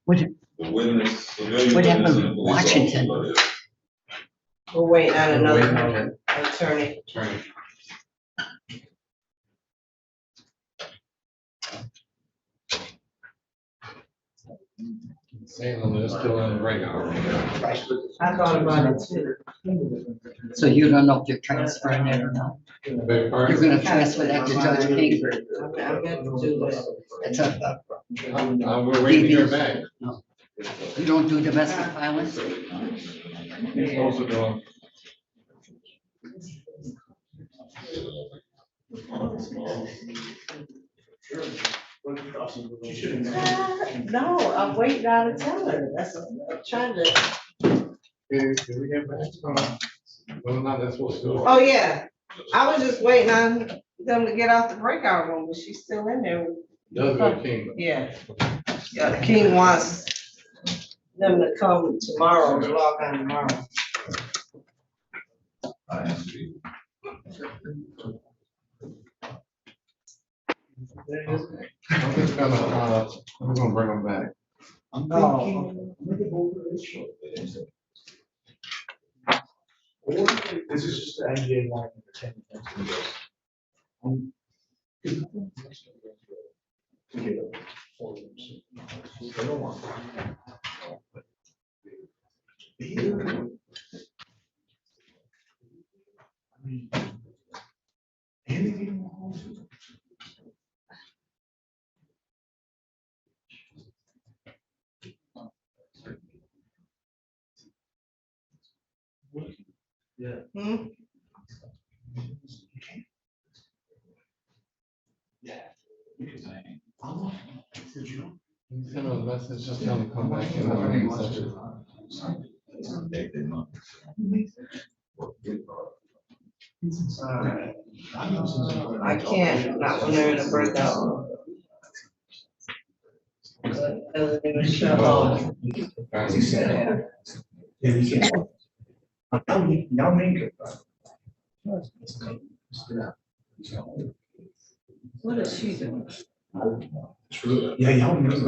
The witness, civilian What happened witness in and police Washington? officer is- We're waiting on We're waiting another on it. attorney. Attorney. Salem is still in the breakout. I thought about it too. So you don't know if you're transferring it or not? Beg your You're pardon? gonna transfer that to Judge King? I meant to do that. It's a, We're waiting to hear back. you don't do domestic violence? You're supposed to do. No, I'm waiting out to tell her. That's, I'm trying to. Did we get back from, whether or not that's supposed to do? Oh, yeah. I was just waiting on them to get off the breakout room, but she's still in there. Does go King. Yeah. Yeah, King wants them to come tomorrow, to log on tomorrow. Okay. I'm just gonna, I'm gonna bring them back. Oh. This is just the NBA line Yeah. Hmm? Yeah. Send a message, just tell them to come back in the morning session. I can't, not when they're in a breakout. Doesn't even show. Yeah, you can. Y'all make it. What is she doing? Yeah, y'all make it.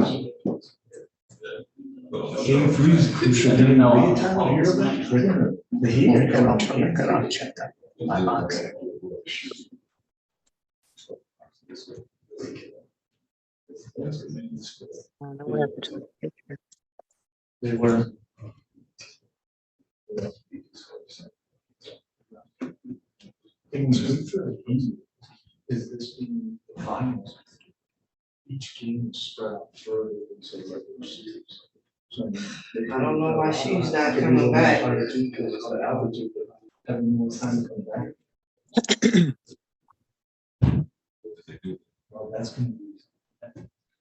Game freeze crucial. Didn't know. The heat. Check that. My box. They were. Things good for the easy. Is this being the finals? Each game is spread out further into the regular series. So, I don't know why she's not coming back. Because it's the altitude, having more time to come back. Well, that's gonna be.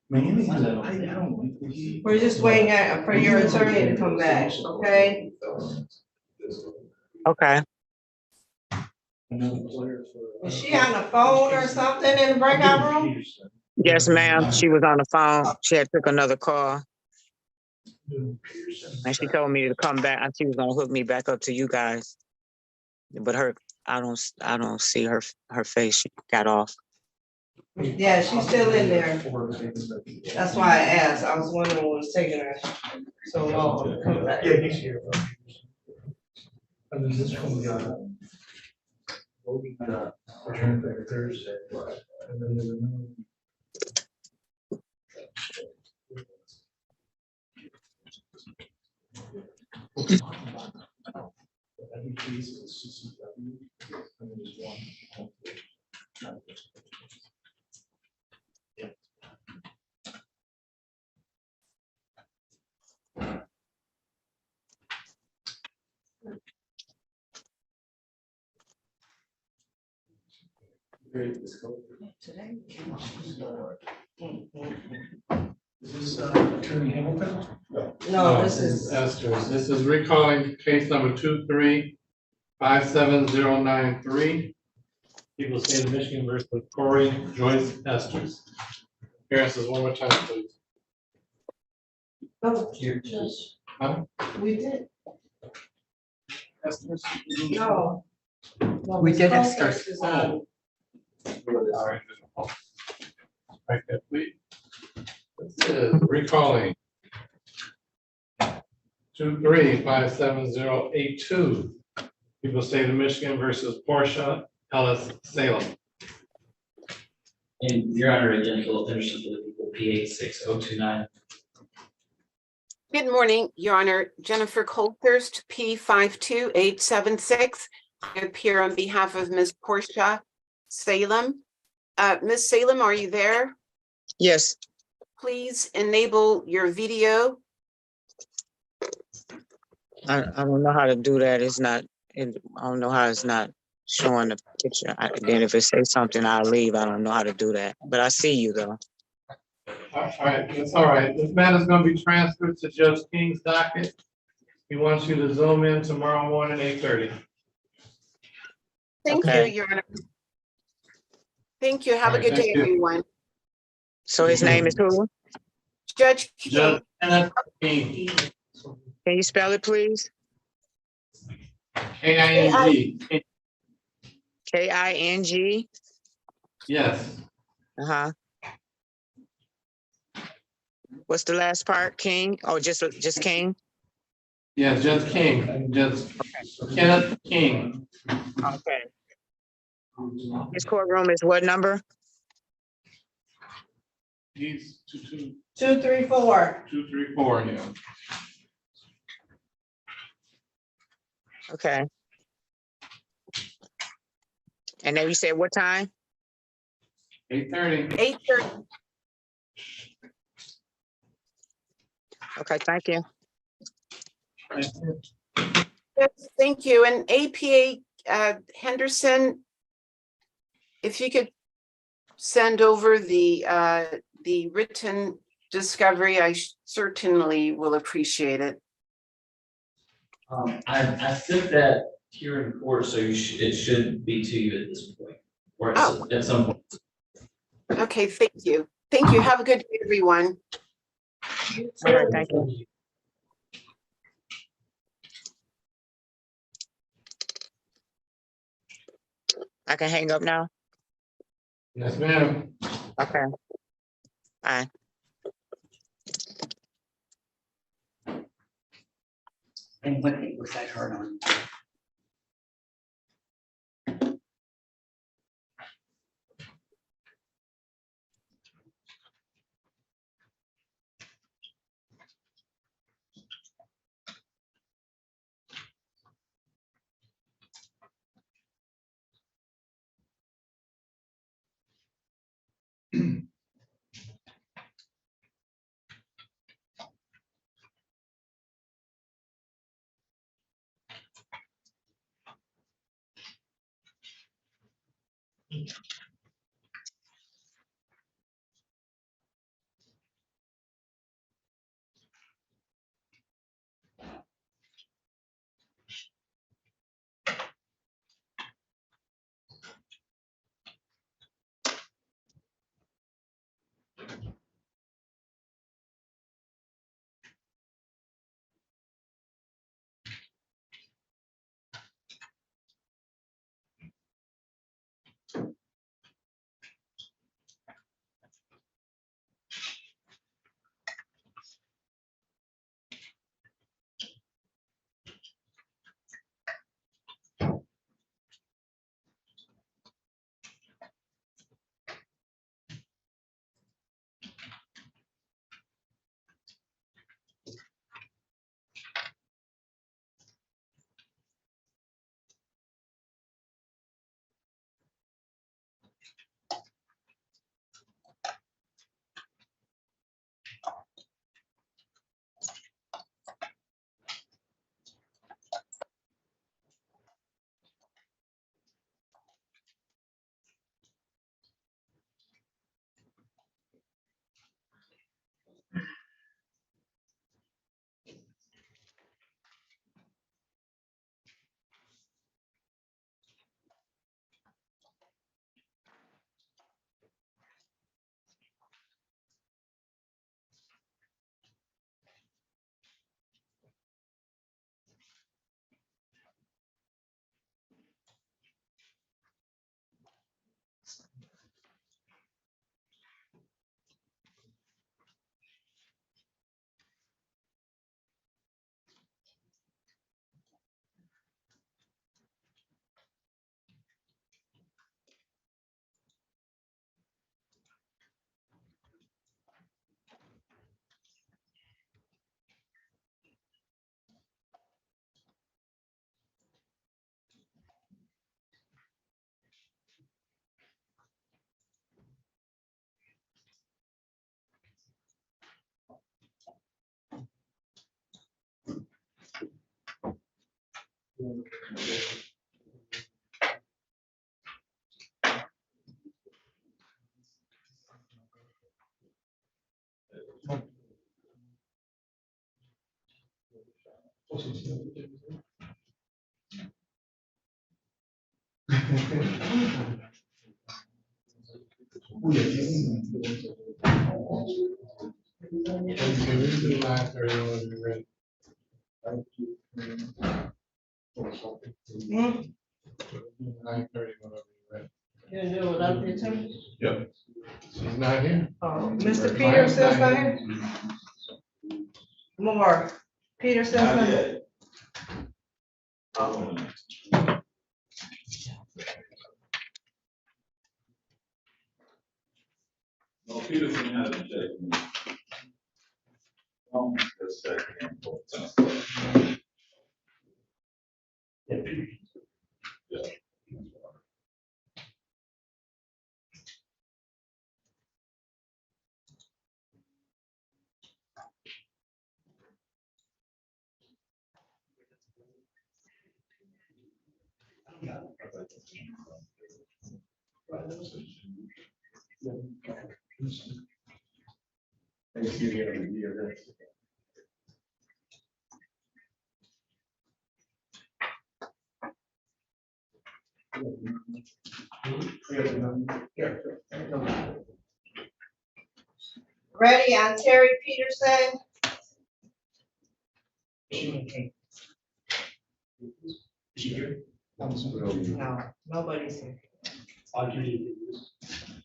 Miami has a, I don't like the heat. We're just waiting for your attorney to come back, okay? Okay. Another player for. Was she on the phone or something in the breakout room? Yes, ma'am. She was on the phone. She had took another call. And she told me to come back and she was gonna hook me back up to you guys. But I don't see her face. She got off. Yeah, she's still in there. That's why I asked. I was wondering what was taking her so long to come back. Yeah, he's here. And then this one, return back Thursday. And then there's another. Every case is CCW, and then there's one. Yeah. Today. Is this Attorney Hamilton? No, this is. Esther's. This is recalling case number 2357093. People State of Michigan versus Corey Joyce Esther's. Appearances one more time, please. Oh, Judge. Huh? We did. Esther's? No. We did Esther's. Focus is on- All right. Right there, please. This is recalling 2357082. People State of Michigan versus Portia Ellis Salem. And Your Honor, again, Philip Henderson for the people, P 86029. Good morning, Your Honor. Jennifer Colthurst, P52876. I appear on behalf of Ms. Portia Salem. Ms. Salem, are you there? Yes, Please enable your video. I don't know how to do that. It's not, I don't know how it's not showing the picture. Then if it says something, I'll leave. I don't know how to do that, but I see you though. All right, that's all right. This matter's gonna be transferred to Judge King's docket. He wants you to zoom in tomorrow morning, 8:30. Thank you, Okay. Your Honor. Thank you. Have All a right, good thank day, you. everyone. So his name is who? Judge King. Judge Kenneth King, Can you spell it, please? King. King? Yes, Uh-huh. What's the last part? King? Oh, just King? yeah, Judge King, Judge Kenneth King. Okay. His courtroom is what number? He's 234. 234, yeah. Okay. And then you said what time? 8:30. 8:30. Okay, thank you. Yes, thank you. And APA Henderson, if you could send over the written discovery, I certainly will appreciate it. I sent that here in court, so it should be to you at this point, or Oh. at some point. Okay, thank you. Thank you. Have a good day, everyone. All right, thank you. I can hang up now? Yes, ma'am. Okay. Bye. And what was that heard on? Okay, we do 9:30 when we're ready. Hmm? 9:30 whenever you're ready. You gonna do it without the attorney? Yep. She's not here. Oh, Mr. Peterson's not here? More. Peterson's not Not here? yet. No, Peterson hasn't checked me. Just check him for some. Yeah. Ready on Terry Peterson? No, nobody's here.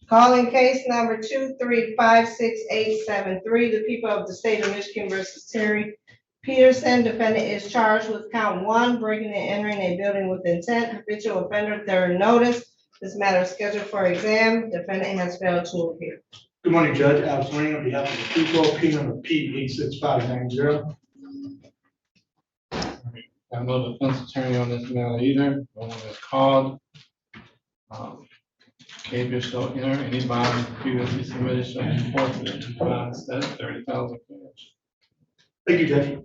Calling case number 2356873, the people of the state of Michigan versus Terry Peterson. Defendant is charged with count 1, breaking and entering a building with intent, habitual offender, third notice. This matter is scheduled for exam. Defendant has failed to appear. Good morning, Judge. Alex Wayne on behalf of the people, P number P 86590. I know the defense attorney on this matter either. No one is called. Behavior shall enter any bond previously submitted shall be forfeited. Instead, 30,000 cash. Thank you, Judge.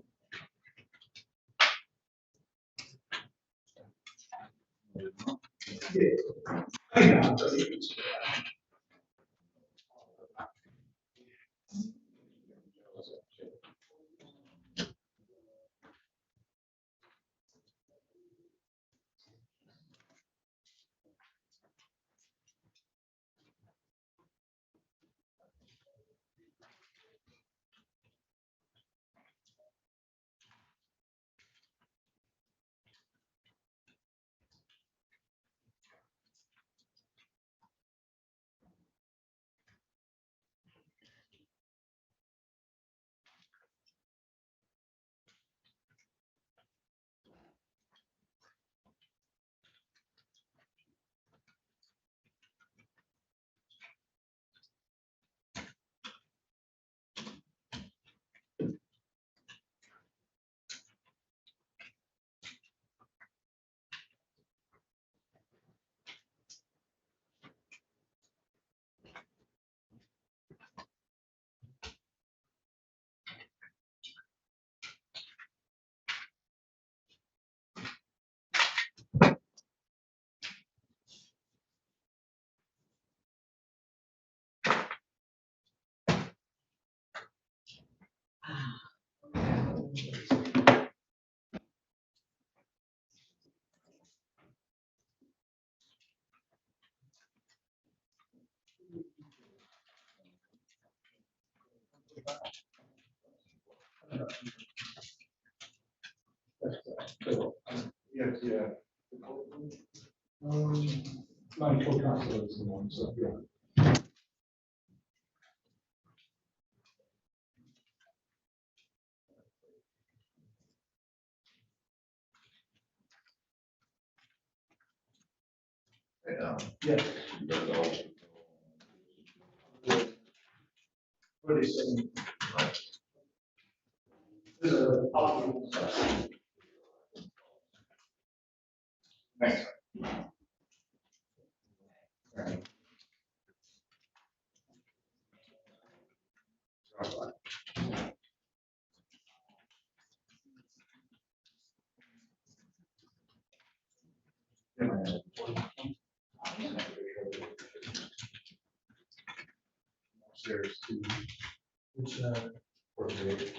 Yes, yeah. My co-counsel is the one, so, yeah. Yes. What is it? This is a possible. Next. downstairs to. Which, for the.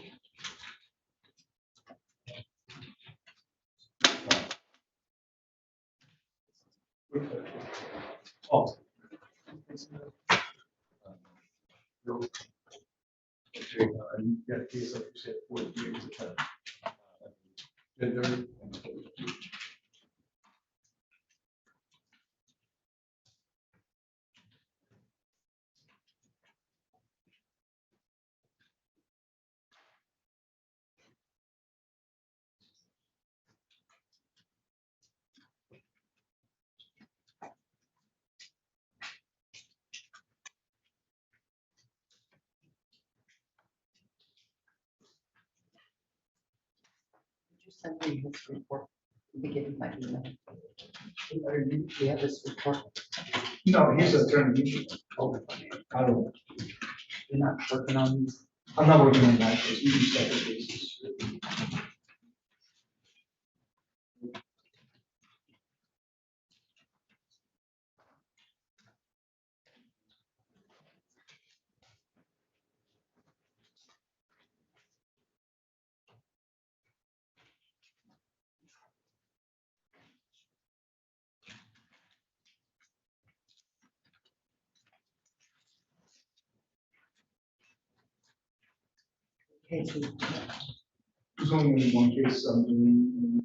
Oh. Okay, you got a case like you said, 48 to 10. 10:30. You sent me this report, beginning my email. Do you have this report? No, he's a attorney. Oh, I don't. You're not working on these? I'm not working on that case. We do separate cases. Cases. There's only one case I'm doing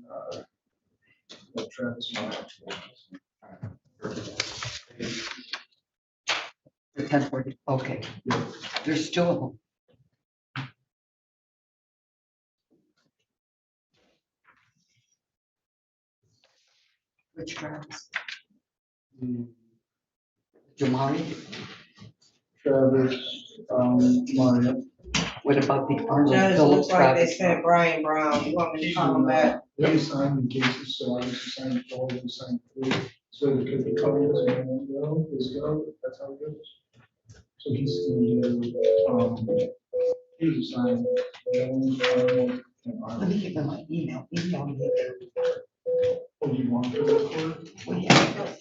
in, Travis. The 1040, okay. There's two of them. Which Travis? Jamari? Travis, Mario. What about the Arnold Judge, Phillips looks like they Travis? sent Brian Brown. You want me to call him back? They signed the cases, so I just signed 4, you signed 3. So because the covenants and one go, is go, that's how it goes. So he's going to, he was assigned, and Let me give them my email. Email me their report. Oh, you want to go for it? Well, yeah.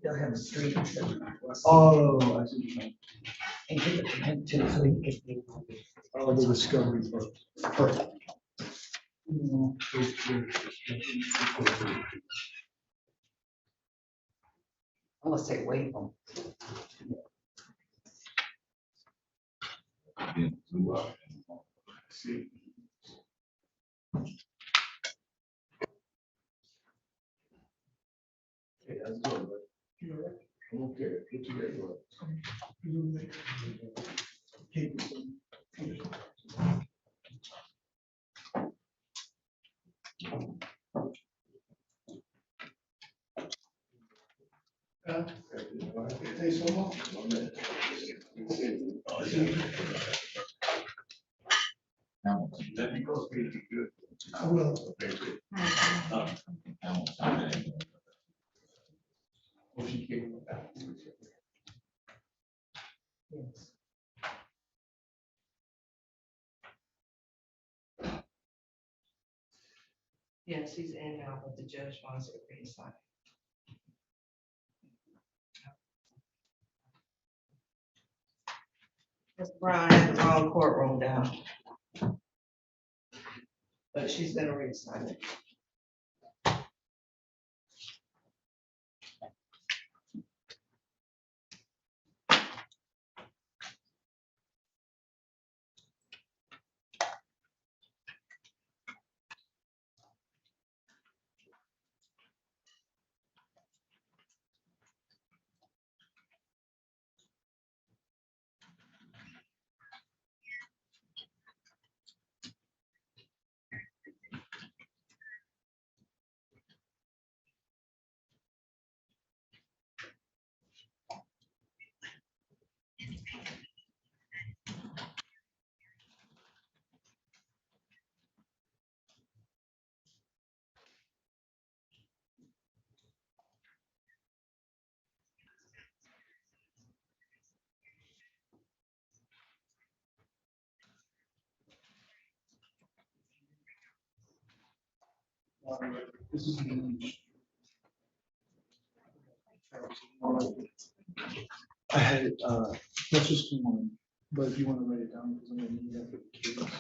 They'll have a street. Oh, I see what you're saying. And give it to him too, so he can be. Oh, the discovery part. Perfect. Unless they waive them. See. Okay, that's good, but. Okay, good to get you. Let me go speak to you. I will. If you came with that. Yes. Yes, he's in now, but the judge wants it reassigned. Ms. Brown had the wrong courtroom down. But she's gonna reassign it. This is. I had it, that's just one, but if you want to write it down, because I'm gonna need that for the kids.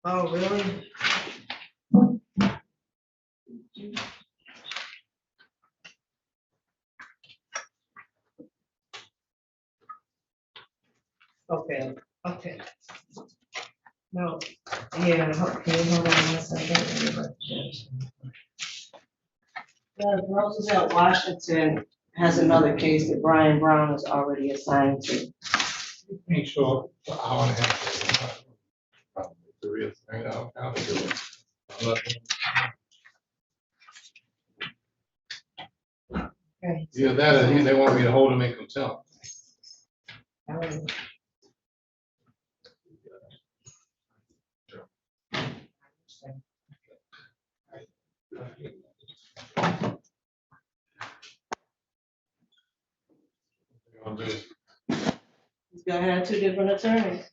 Oh, really? Okay, okay. No, yeah, can you hold on one second? Roosevelt, Washington has another case that Brian Brown is already assigned to. Ain't sure, for an hour and a half. The real thing, I'll do it. Okay. Yeah, that, they want me to hold them in contempt. He's gonna have two different attorneys.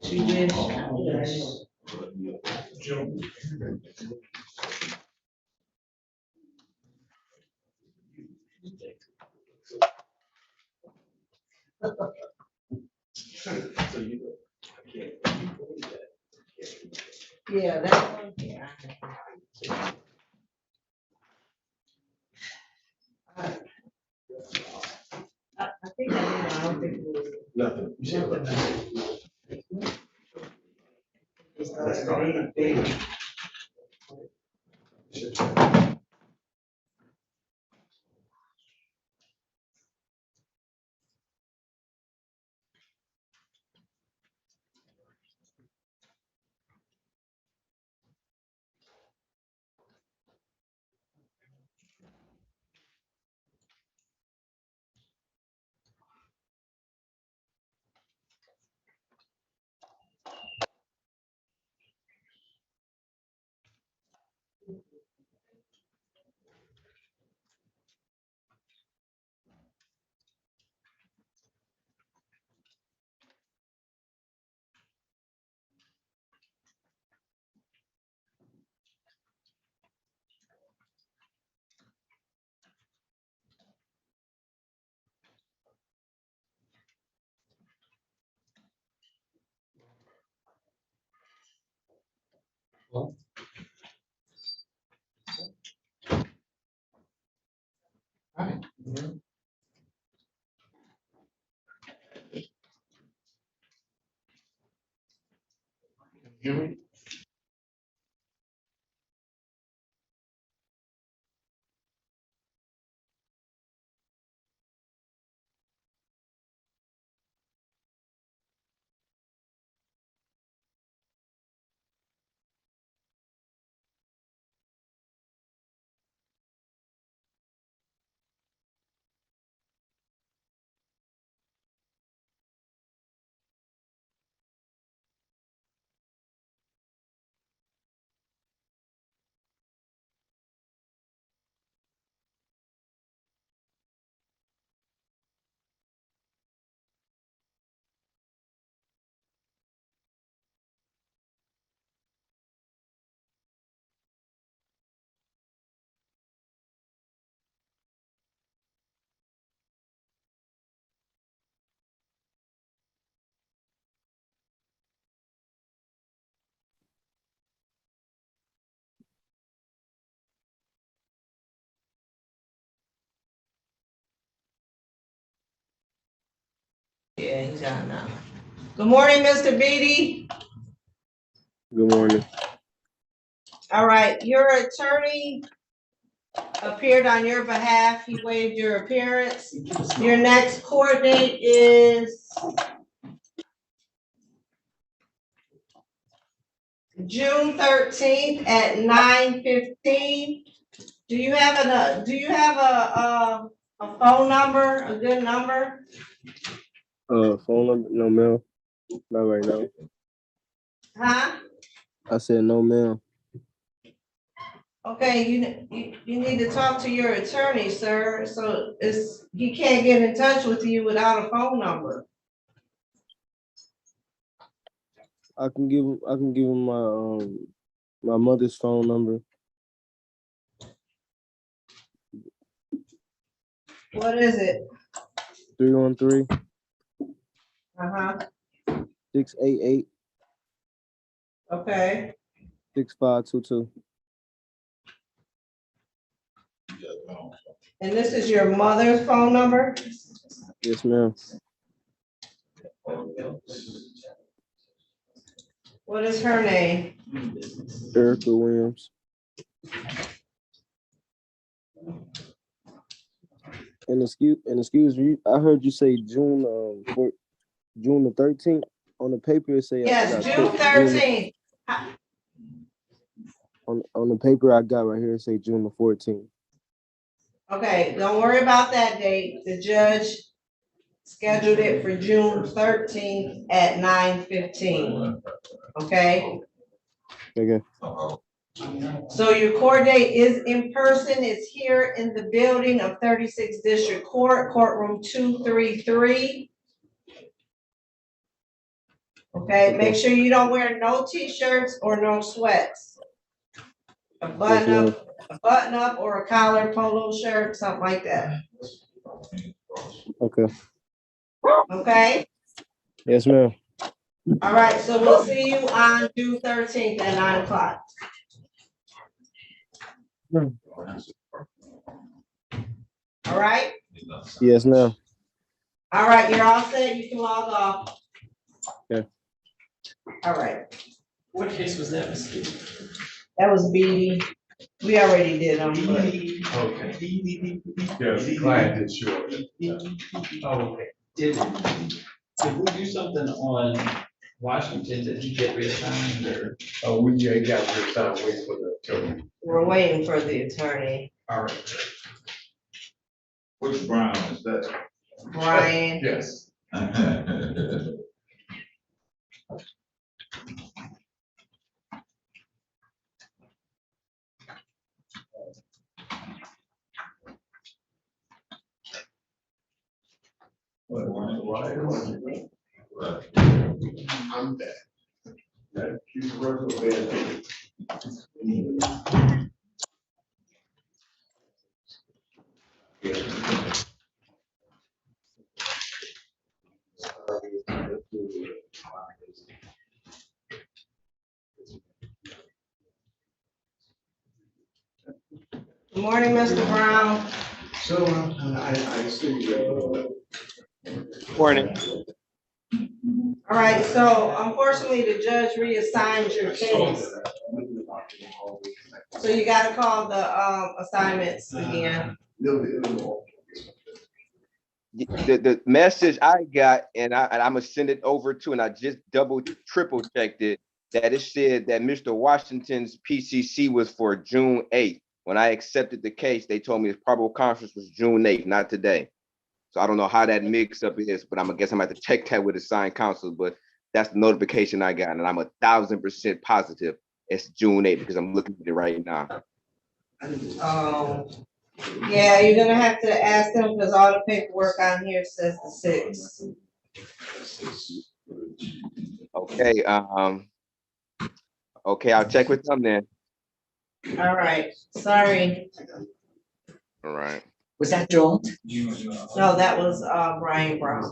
She did. Yeah, that one, yeah. I think I did, I don't think it was. Nothing. You said Nothing. It's not big. Well. Right. Hear me? he's on now. Good morning, Mr. Beatty. Good morning. All right, your attorney appeared on your behalf. He waived your appearance. Your next court date is June 13th at 9:15. Do you have a phone number, a good number? Phone number? No, ma'am. Not right now. Huh? I said no, ma'am. Okay, you need to talk to your attorney, sir. So he can't get in touch with you without a phone number. I can give him my mother's phone number. What is it? 313 Uh-huh. 688 Okay. 6522. And this is your mother's phone number? Yes, ma'am. What is her name? Erica Williams. And excuse me, I heard you say June the 13th on the paper. It say Yes, June 13th. On the paper I got right here, it say June the 14th. Okay, don't worry about that date. The judge scheduled it for June 13th at 9:15. Okay? Okay. So your court date is in person. It's here in the building of 36th District Court, courtroom 233. Okay, make sure you don't wear no t-shirts or no sweats. A button up or a collar polo shirt, something like that. Okay. Okay? Yes, ma'am. All right, so we'll see you on June 13th at 9 o'clock. All right? Yes, ma'am. All right, you're all set. You can log off. Okay. All right. What case was that, Mr. That was Beatty. We already did them, but Okay. Yes, the client did show it. Oh, okay. Did we do something on Washington? Did he get reassigned or? Oh, we got reassigned, wait for the attorney. we're waiting for the attorney. All right. Which Brown is that? Brian. Yes. I'm back. That she's working with. Good morning, Mr. Brown. So, I see. Morning. All right, so unfortunately, the judge reassigned your case. So you gotta call the assignments again. The message I got, and I'm gonna send it over to, and I just triple checked it, that it said that Mr. Washington's PCC was for June 8th. When I accepted the case, they told me his probable conference was June 8th, not today. So I don't know how that mix up is, but I guess I'm gonna have to check that with assigned counsel, but that's the notification I got, and I'm 1000% positive it's June 8th because I'm looking at it right now. Yeah, you're gonna have to ask them because all the paperwork on here says the 6th. Okay, okay, I'll check with them then. All right, sorry. All right. Was that Joel? No, that was Brian Brown.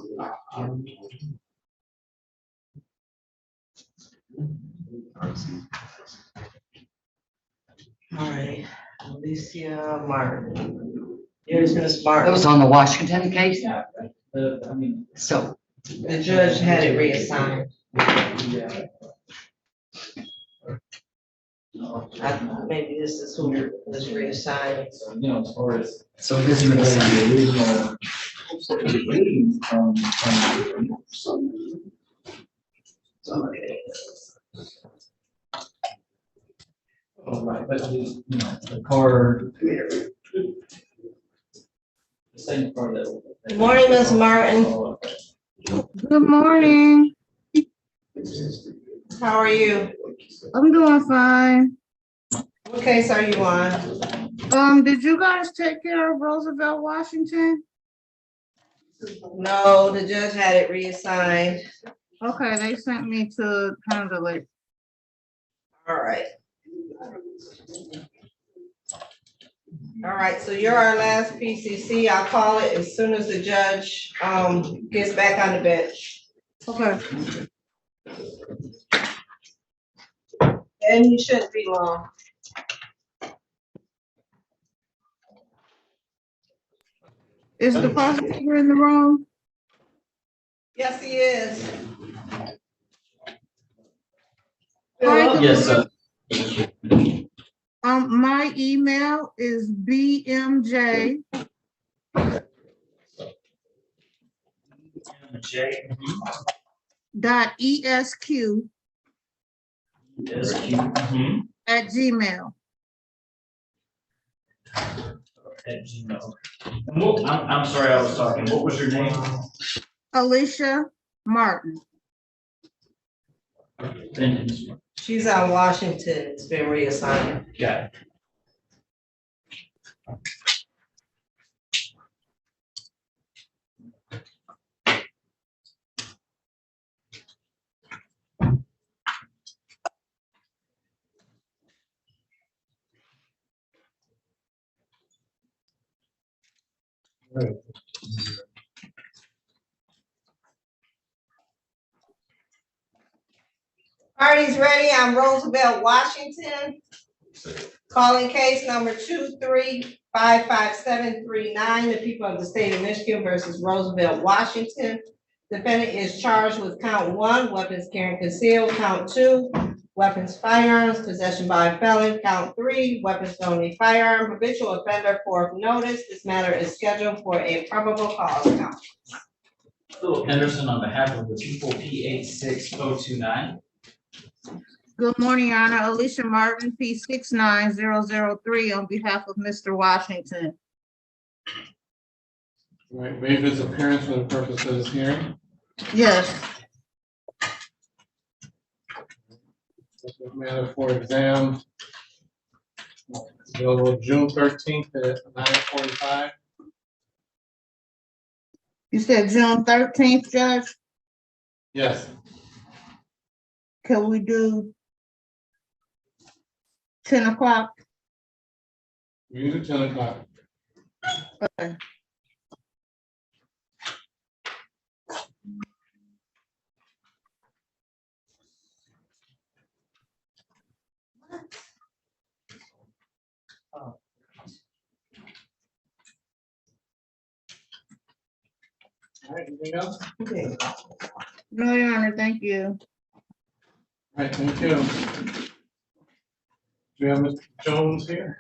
All right, Alicia Martin. Here's Miss Martin. That was on the Washington case? Yeah, I mean. So The judge had it reassigned. Maybe this is who was reassigned. You know, as far as, so this is the original. Oh, right, but the, you know, the car. The same car that. Good morning, Ms. Martin. Good morning. How are you? I'm doing fine. What case are you on? Did you guys take care of Roosevelt, Washington? No, the judge had it reassigned. Okay, they sent me to handle it. All right. All right, so you're our last PCC. I'll call it as soon as the judge gets back on the bench. Okay. And he shouldn't be long. Is the prosecutor in the room? Yes, he is. Hi, Yes, sir. my email is bmj dot esq at Gmail. At Gmail. And what, I'm sorry, I was talking, what was your name? Alicia Martin. Thank you. She's on Washington. It's been reassigned. Got it. Parties ready on Roosevelt, Washington. Calling case number 2355739, the people of the state of Michigan versus Roosevelt, Washington. Defendant is charged with count 1, weapons carrying concealed, count 2, weapons, firearms, possession by a felon, count 3, weapons, felony, firearm, habitual offender, fourth notice. This matter is scheduled for a probable cause count. Philip Henderson on behalf of the people, P86029. Good morning, Your Honor. Alicia Martin, P69003 on behalf of Mr. Washington. Right, waive his appearance for the purpose of this hearing. Yes. Subject matter for exam. Available June 13th at 9:45. You said June 13th, Judge? Yes. Can we do 10 o'clock? We do 10 o'clock. Okay. All right, anything else? Okay. No, Your Honor, thank you. All right, thank you. Do we have Mr. Jones here?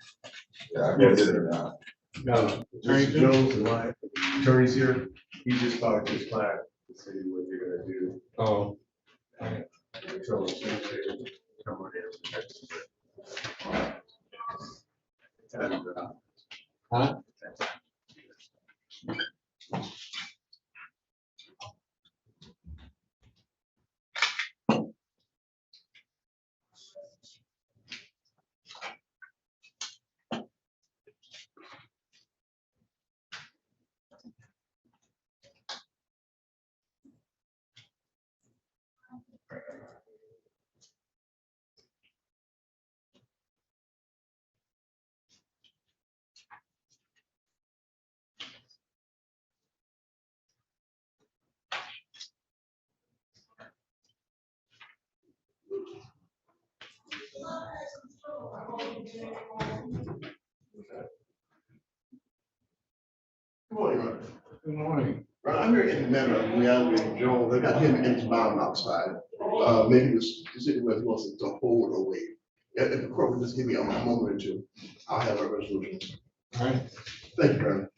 Yeah, I guess it or not. No. Attorney Mr. Jones? Jones and my attorney's here. He just talked to his client to see what they're gonna do. Oh. All right. So, come on in. Huh? Good morning, Ronald. Good morning. I'm here in the matter of Leandro and Joel. They got him and his mom outside. Maybe this city whether he wants to hold or wait. If the court would just give me a moment or two, I'll have a resolution. All right. Thank you, Brandon.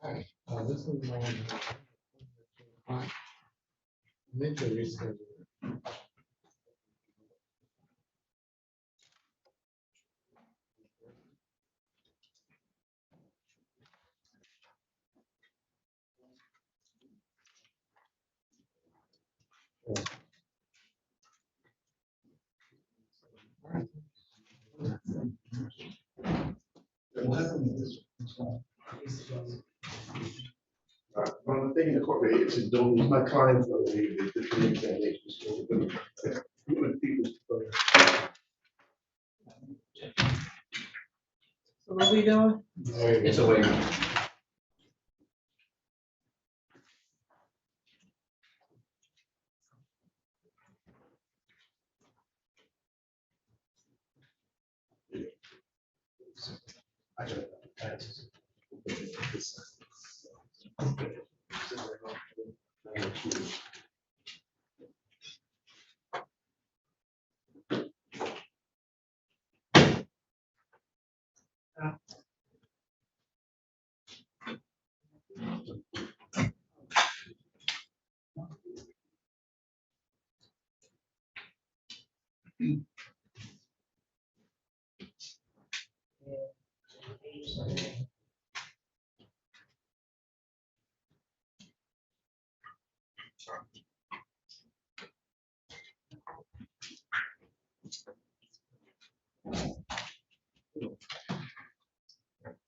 Hi, this is Mitchell reschedule. One of the things in the court is don't use my client for the examination. So what we doing? It's a waiver.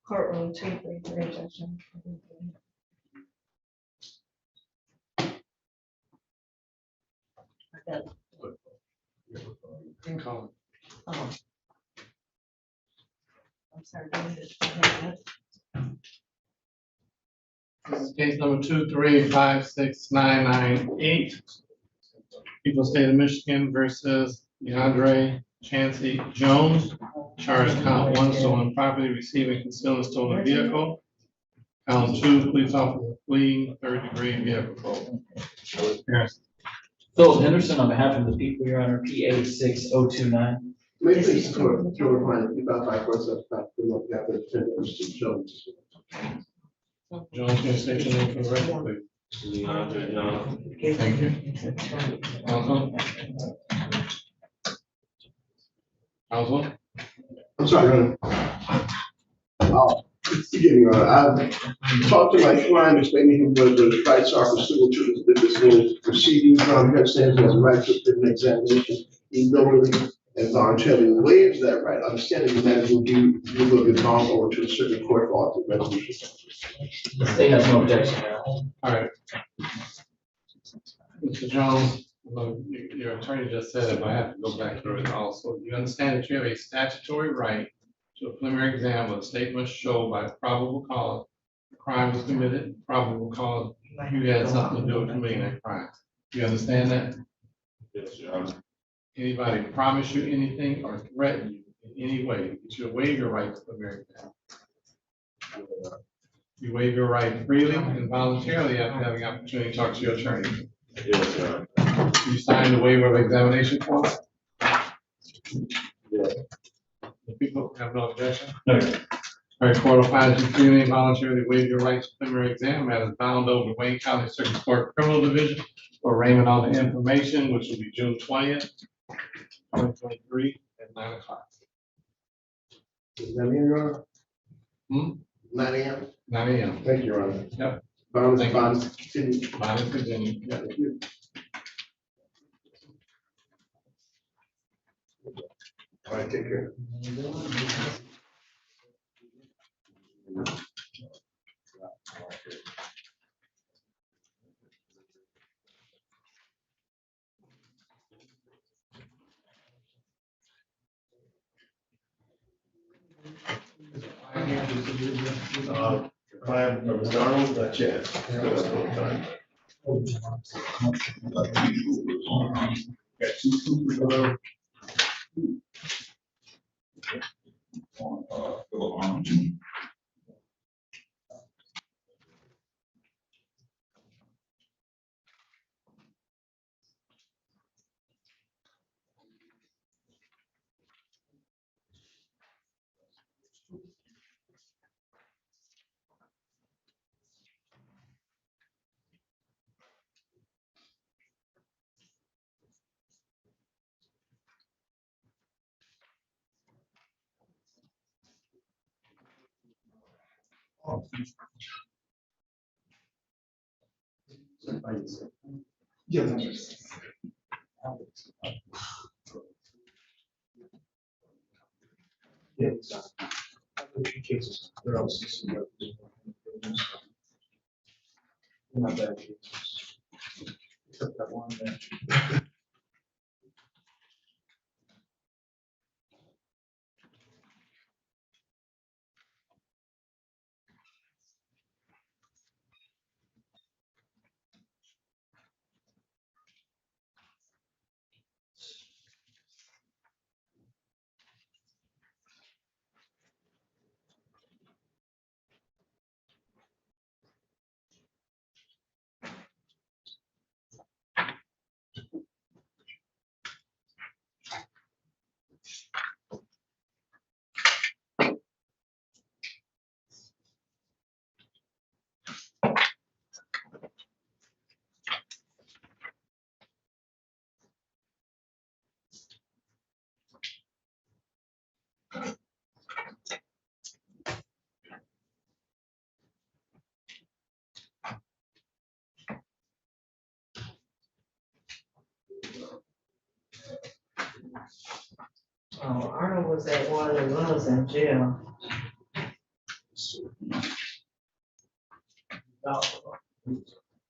Courtroom 233, Judge. Oh. I'm sorry. This is case number 2356998. People State of Michigan versus DeAndre Chancey Jones. Charge count 1, stolen property, receiving, concealing stolen vehicle. Count 2, police officer fleeing, 3rd-degree vehicle code. Yes. Phil Henderson on behalf of the people, Your Honor, PA 6029. May please court, Joe Ryan, about my first up, look at the Mr. Jones. Jones, can you state your name for the record, please? Thank you. Counsel? Counsel? I'm sorry, forgive me, I talked to my client, explaining to him what the rights are pursuant to this little proceeding. He understands he has a right to an examination. He knowingly and voluntarily waives that right, understanding that it will be bound over to a certain court for ultimate resolution. The state has no objection. All right. Mr. Jones, well, your attorney just said it, but I have to go back through it also. You understand that you have a statutory right to a preliminary exam where the state must show by probable cause the crime was committed, probable cause you had something to do with committing that crime. You understand that? Yes, Your Honor. Anybody promise you anything or threaten you in any way, that you waive your right to preliminary exam? You waive your right freely and voluntarily after having opportunity to talk to your attorney. Yes, Your Honor. You signed the waiver of examination form? Yes. The people have no objection? No. All right, court will find that you freely and voluntarily waive your right to preliminary exam as bound over Wayne County Circuit Court Criminal Division for arraignment on the information, which will be June 20th, 2023 at 9 o'clock. Is that me, Your Honor? 9 a.m. 9 a.m. Thank you, Your Honor. Yep. Bond Thank is you. bond is continued. Bond is continued. Yep. Thank you. All right, take care. Client, Mr. Ronald, not yet. Yeah, that's yeah, exactly. I have a few cases. There are also some not bad cases. Except that one that. Arnold was at one and was in jail.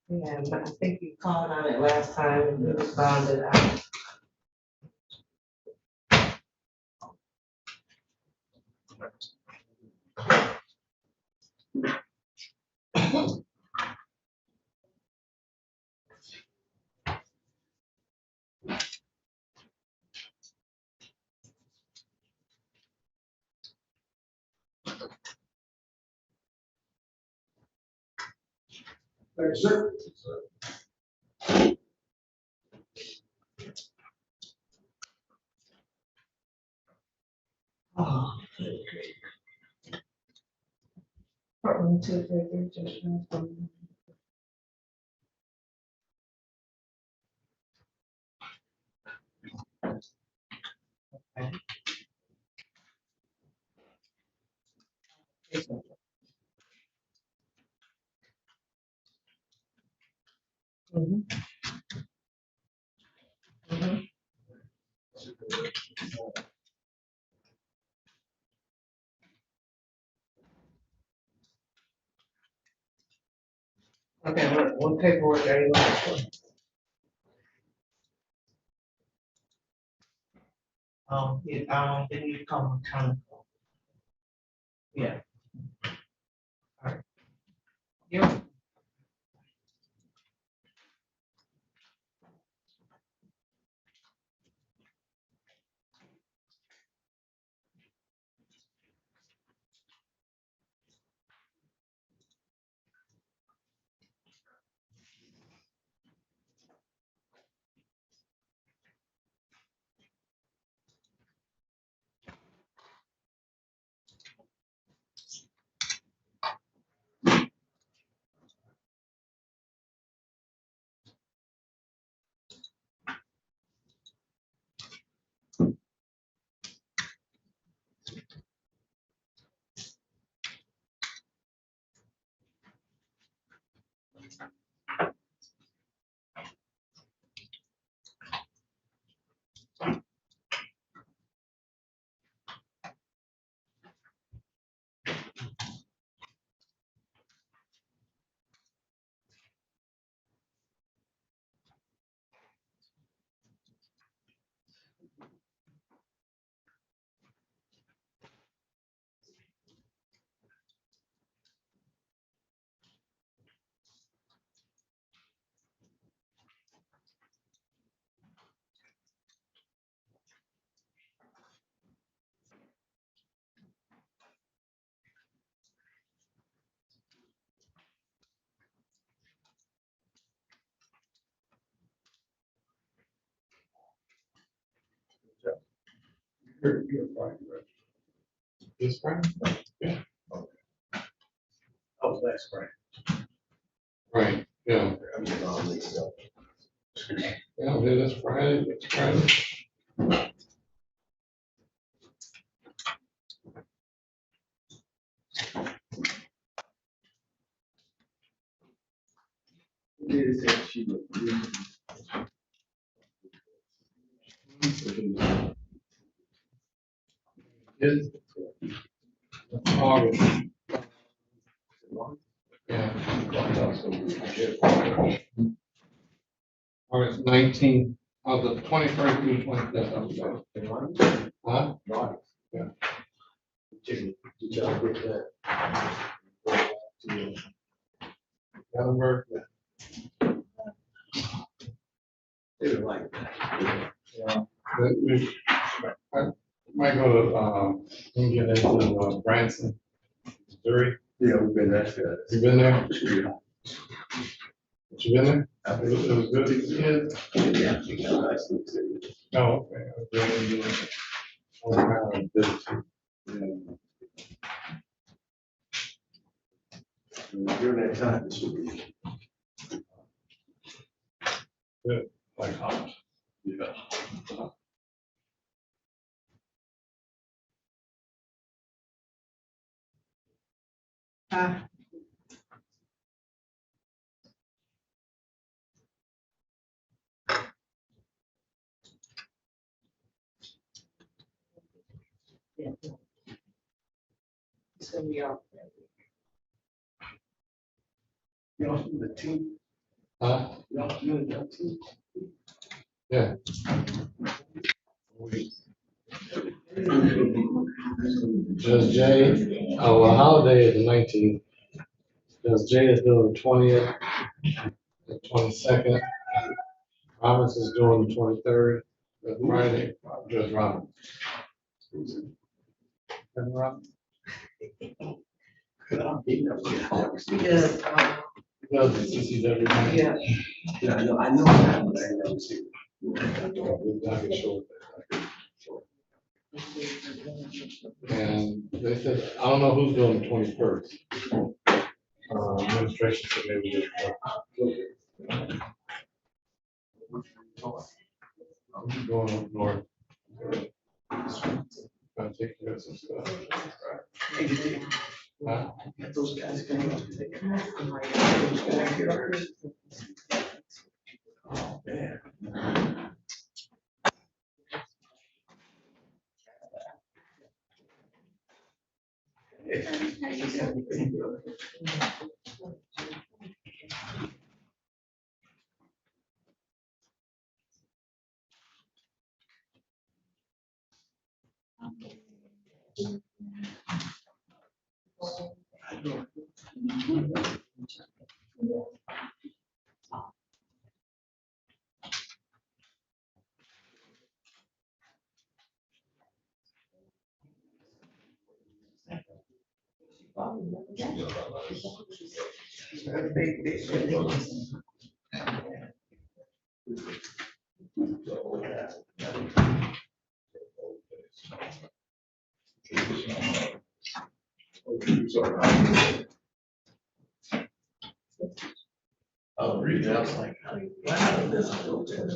Yeah, but I think you called on it last time and you responded. Thank you, sir. Oh. Courtroom 233, judgment from. Mhm. Mhm. Okay, what paperwork are you looking for? They need to come mechanical. Yeah. All right. Yeah. You're fine, right? This Friday? Yeah. Okay. Oh, that's right. Right, yeah. I'm getting all mixed up. Yeah, that's Friday, that's Friday. It is that she looked really Is August. Yeah. August 19th, of the 21st through 25th. Huh? Yeah. Did y'all get that? November. They were like that. Yeah. I might go to, we can get into Branson, Missouri. Yeah, we've been there. You been there? Yeah. You been there? It was good. Yeah. Oh, okay. I was really good. Oh, wow, I did it. During that time, this would be. Good. Like hot. Yeah. So we are. Y'all from the team? Huh? Y'all from the team? Yeah. Judge Jay, well, holiday is the 19th. Judge Jay is doing the 20th, the 22nd. Roberts is doing the 23rd, the Friday, Judge Roberts. Judge Roberts? Because, He does the CCW. yeah. Yeah, I know that, but I never seen And they said, I don't know who's doing the 21st. Administration said maybe just. I'm going up north. I'll take care of some stuff. Huh? those guys come up. Those guys here. Oh, man. I'll read it. I was like, wow, this is so good.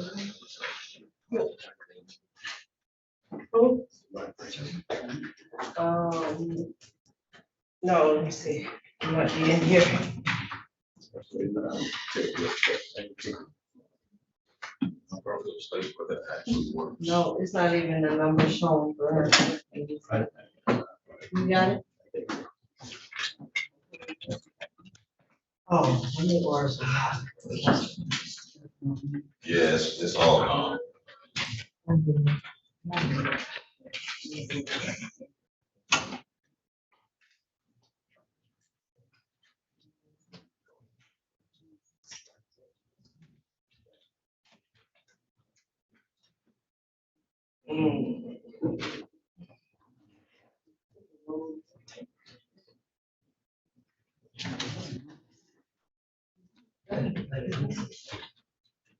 No, let me see. You might be in here. No, it's not even the number shown for her. You got it? Oh, let me order some. Yes, it's all gone.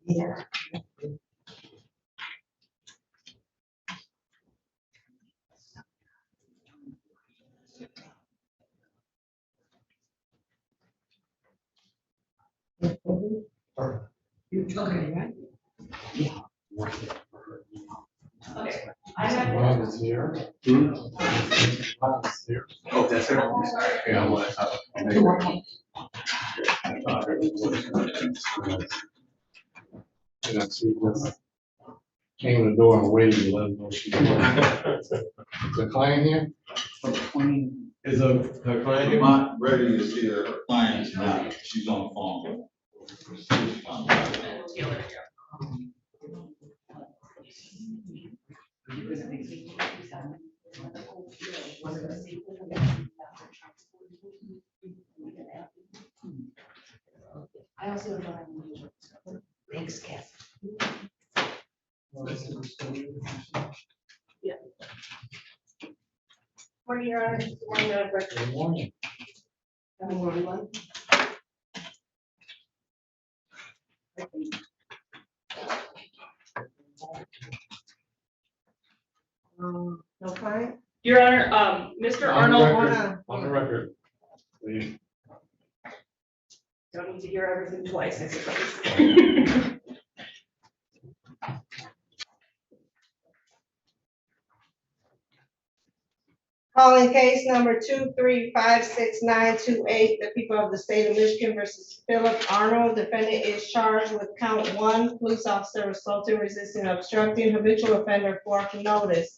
Yeah. You're talking, right? Rob is here. Rob is here. Oh, that's it. Yeah, well, that's how. And I see this. came to the door and waited to let them know she was here. The client here? Is her client here? Not ready to see her clients now. She's on the phone. I also don't. Thanks, Cass. Yeah. Morning, Your Honor. Good morning, Madam Clerk. Good morning. Good morning. No client? Your Honor, Mr. Arnold, On the record, please. don't need to hear everything twice, I suppose. Calling case number 2356928, the people of the state of Michigan versus Philip Arnold. Defendant is charged with count 1, police officer assaulting, resisting, obstructing, habitual offender, fourth notice.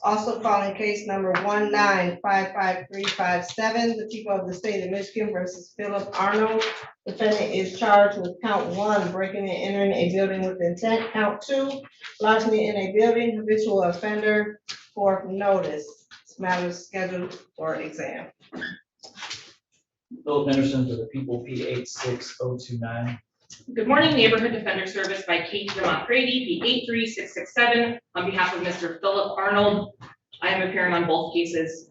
Also calling case number 1955357, the people of the state of Michigan versus Philip Arnold. Defendant is charged with count 1, breaking and entering a building with intent. Count 2, larceny in a building, habitual offender, fourth notice. Matters scheduled for exam. Philip Henderson for the people, P86029. Good morning, Neighborhood Defender Service by Kate Vermont Grady, P83667, on behalf of Mr. Philip Arnold. I am appearing on both cases.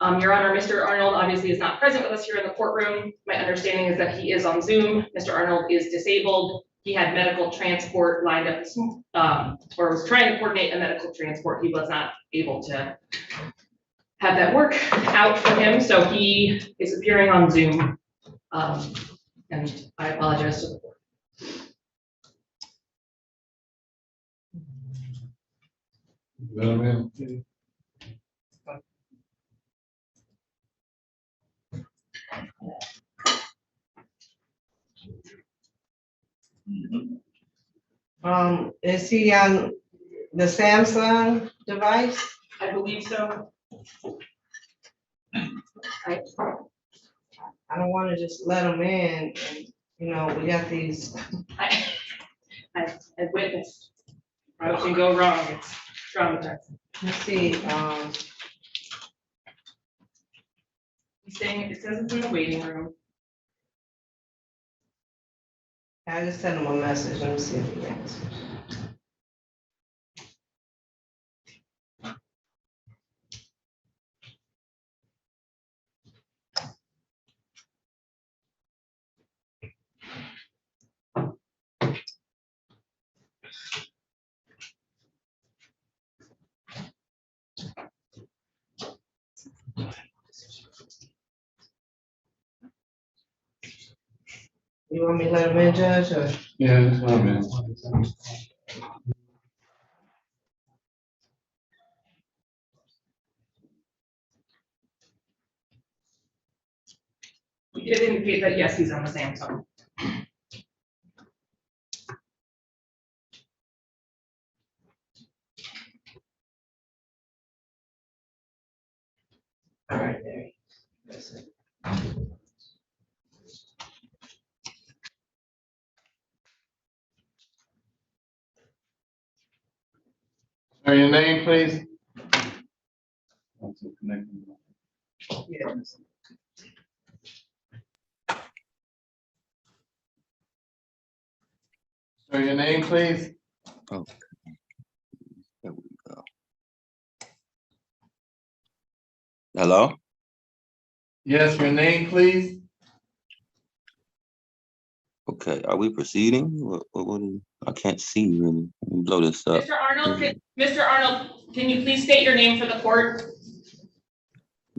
Your Honor, Mr. Arnold obviously is not present with us here in the courtroom. My understanding is that he is on Zoom. Mr. Arnold is disabled. He had medical transport lined up, or was trying to coordinate a medical transport. He was not able to have that work out for him, so he is appearing on Zoom. And I apologize to the board. Gentlemen. Is he on the Samsung device? I believe so. I don't want to just let him in, and, you know, we got these. I witnessed. What can go wrong? It's traumatizing. Let's see, He's saying, it says it's in the waiting room. I just sent him a message, let me see if he answers. You want me to let him in, Judge, or? Yeah, that's what I meant. We did indicate that, yes, he's on the Samsung. All right, there. That's it. Sir, your name, please? Yes. Sir, your name, please? Okay. There we go. Hello? Yes, your name, please? Okay, are we proceeding? I can't see really. Let me blow this up. Mr. Arnold, can you please state your name for the court?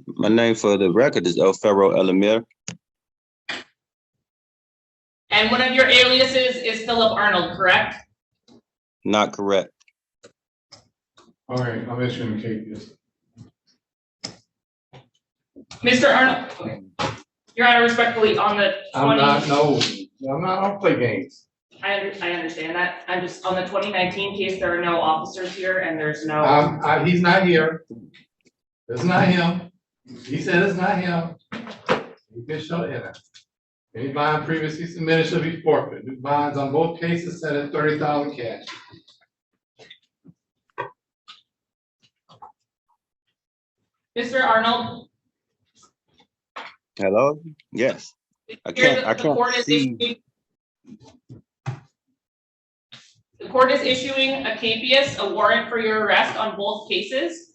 My name for the record is El Ferro Elamir. And one of your aliases is Philip Arnold, correct? Not correct. All right, I'll let you indicate this. Mr. Arnold, okay. Your Honor, respectfully, on the 20. I'm not, I don't play games. I understand that. I'm just, on the 2019 case, there are no officers here and there's no, He's not here. It's not him. He said it's not him. He can show it. Any bond previously submitted shall be forfeit. New bonds on both cases set at 30,000 cash. Mr. Arnold, Hello? Yes. I here can't the court is see. issuing. The court is issuing a capias, a warrant for your arrest on both cases.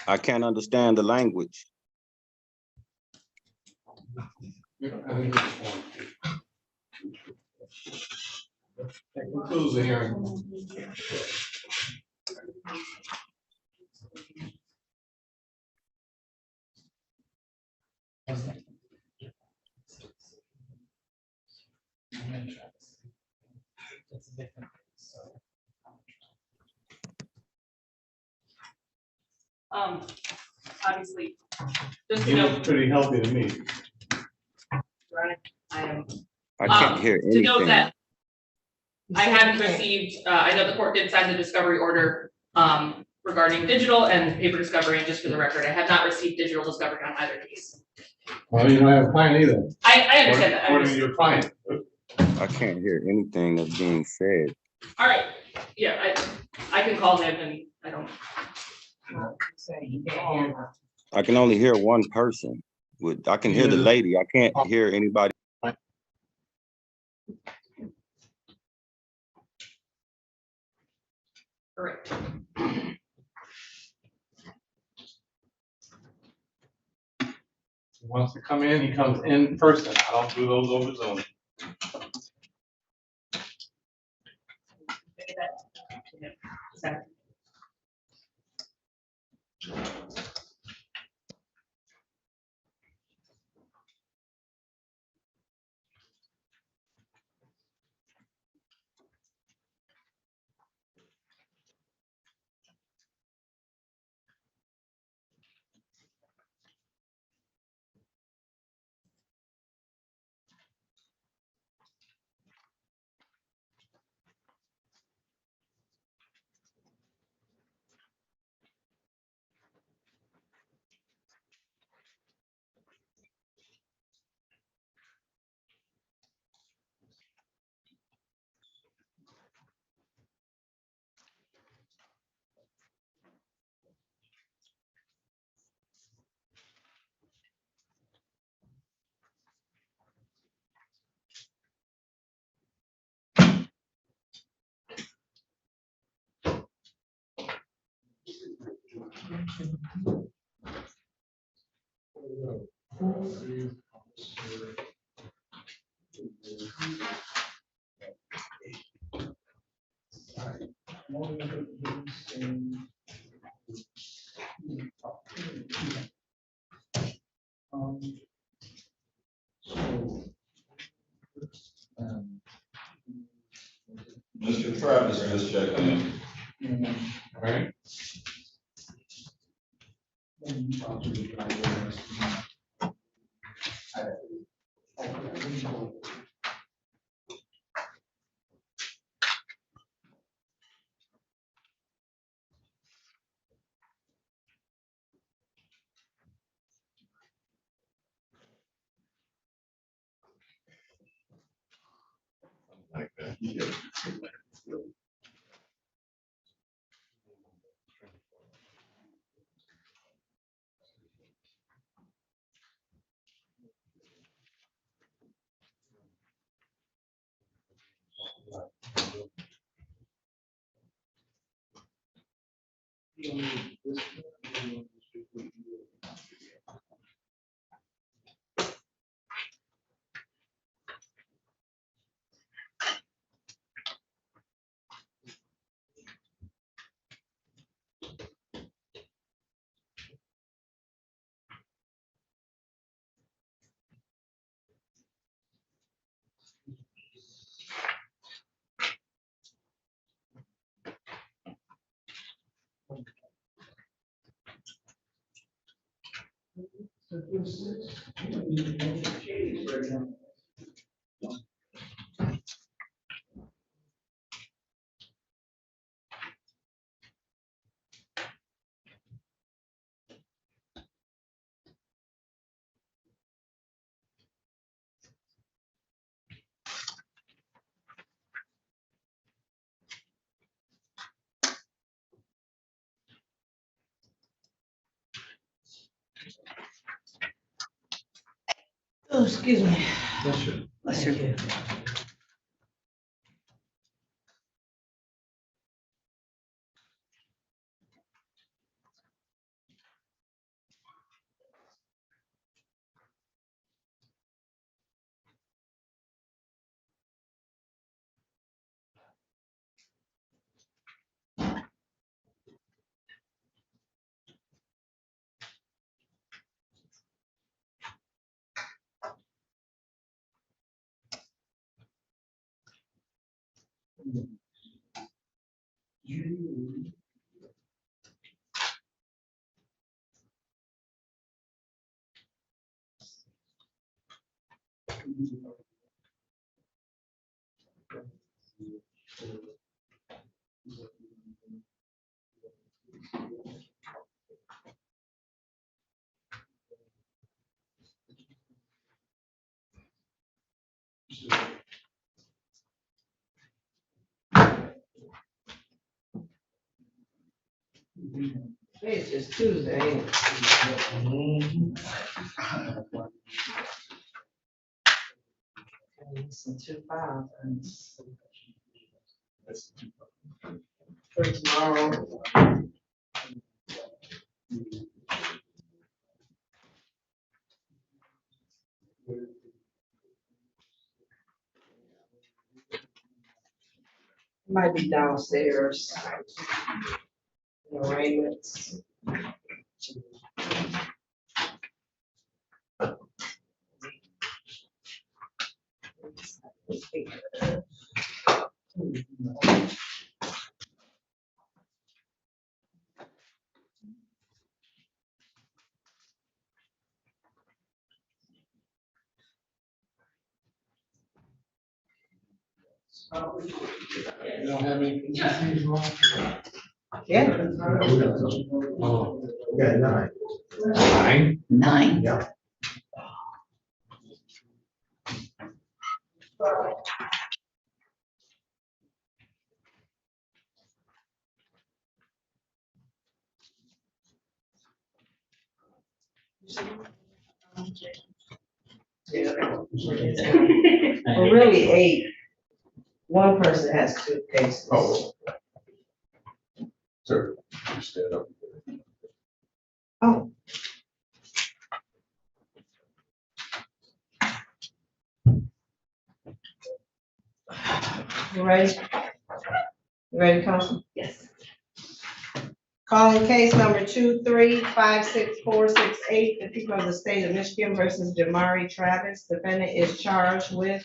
I can't understand the language. That concludes the hearing. Obviously, just to He know, was pretty healthy to me. I am. I can't hear To note anything. that I haven't received, I know the court did sign the discovery order regarding digital and paper discovery, and just for the record, I have not received digital discovery on either case. Well, you don't have a client either. I understand that. I'm According just, to your client. I can't hear anything that's being said. all right, yeah, I can call him and I don't. I can only hear one person. I can hear the lady. I can't hear anybody. Correct. He wants to come in, he comes in person. I don't do those over Zoom. Mr. Travis just checked in. All right. Like that. Oh, excuse me. That's it. Thank you. It's just Tuesday. Ain't it? Some 2 files and for tomorrow. Might be downstairs. Arrangements. You don't have any PCCs wrong? Yeah. Oh, Yeah, 9. 9? 9. Yeah. Yeah. Well, really 8. One person has 2 cases. Oh. Sir, you stand up. Oh. You ready? You ready, Council? Yes. Calling case number 2356468, the people of the state of Michigan versus Jamari Travis. Defendant is charged with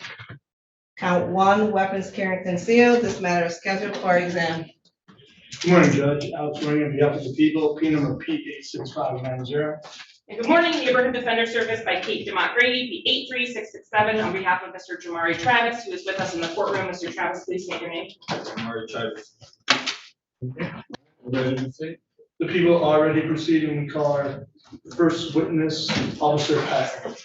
count 1, weapons carrying concealed. This matter is scheduled for exam. Good morning, Judge. Alex Ring on behalf of the people, P number P86590. And good morning, Neighborhood Defender Service by Kate Demont Grady, P 83667, on behalf of Mr. Jamari Travis, who is with us in the courtroom. Mr. Travis, please state your name. Jamari Travis. Ready to see? The people already proceeding, we call our first witness, Officer Patrick.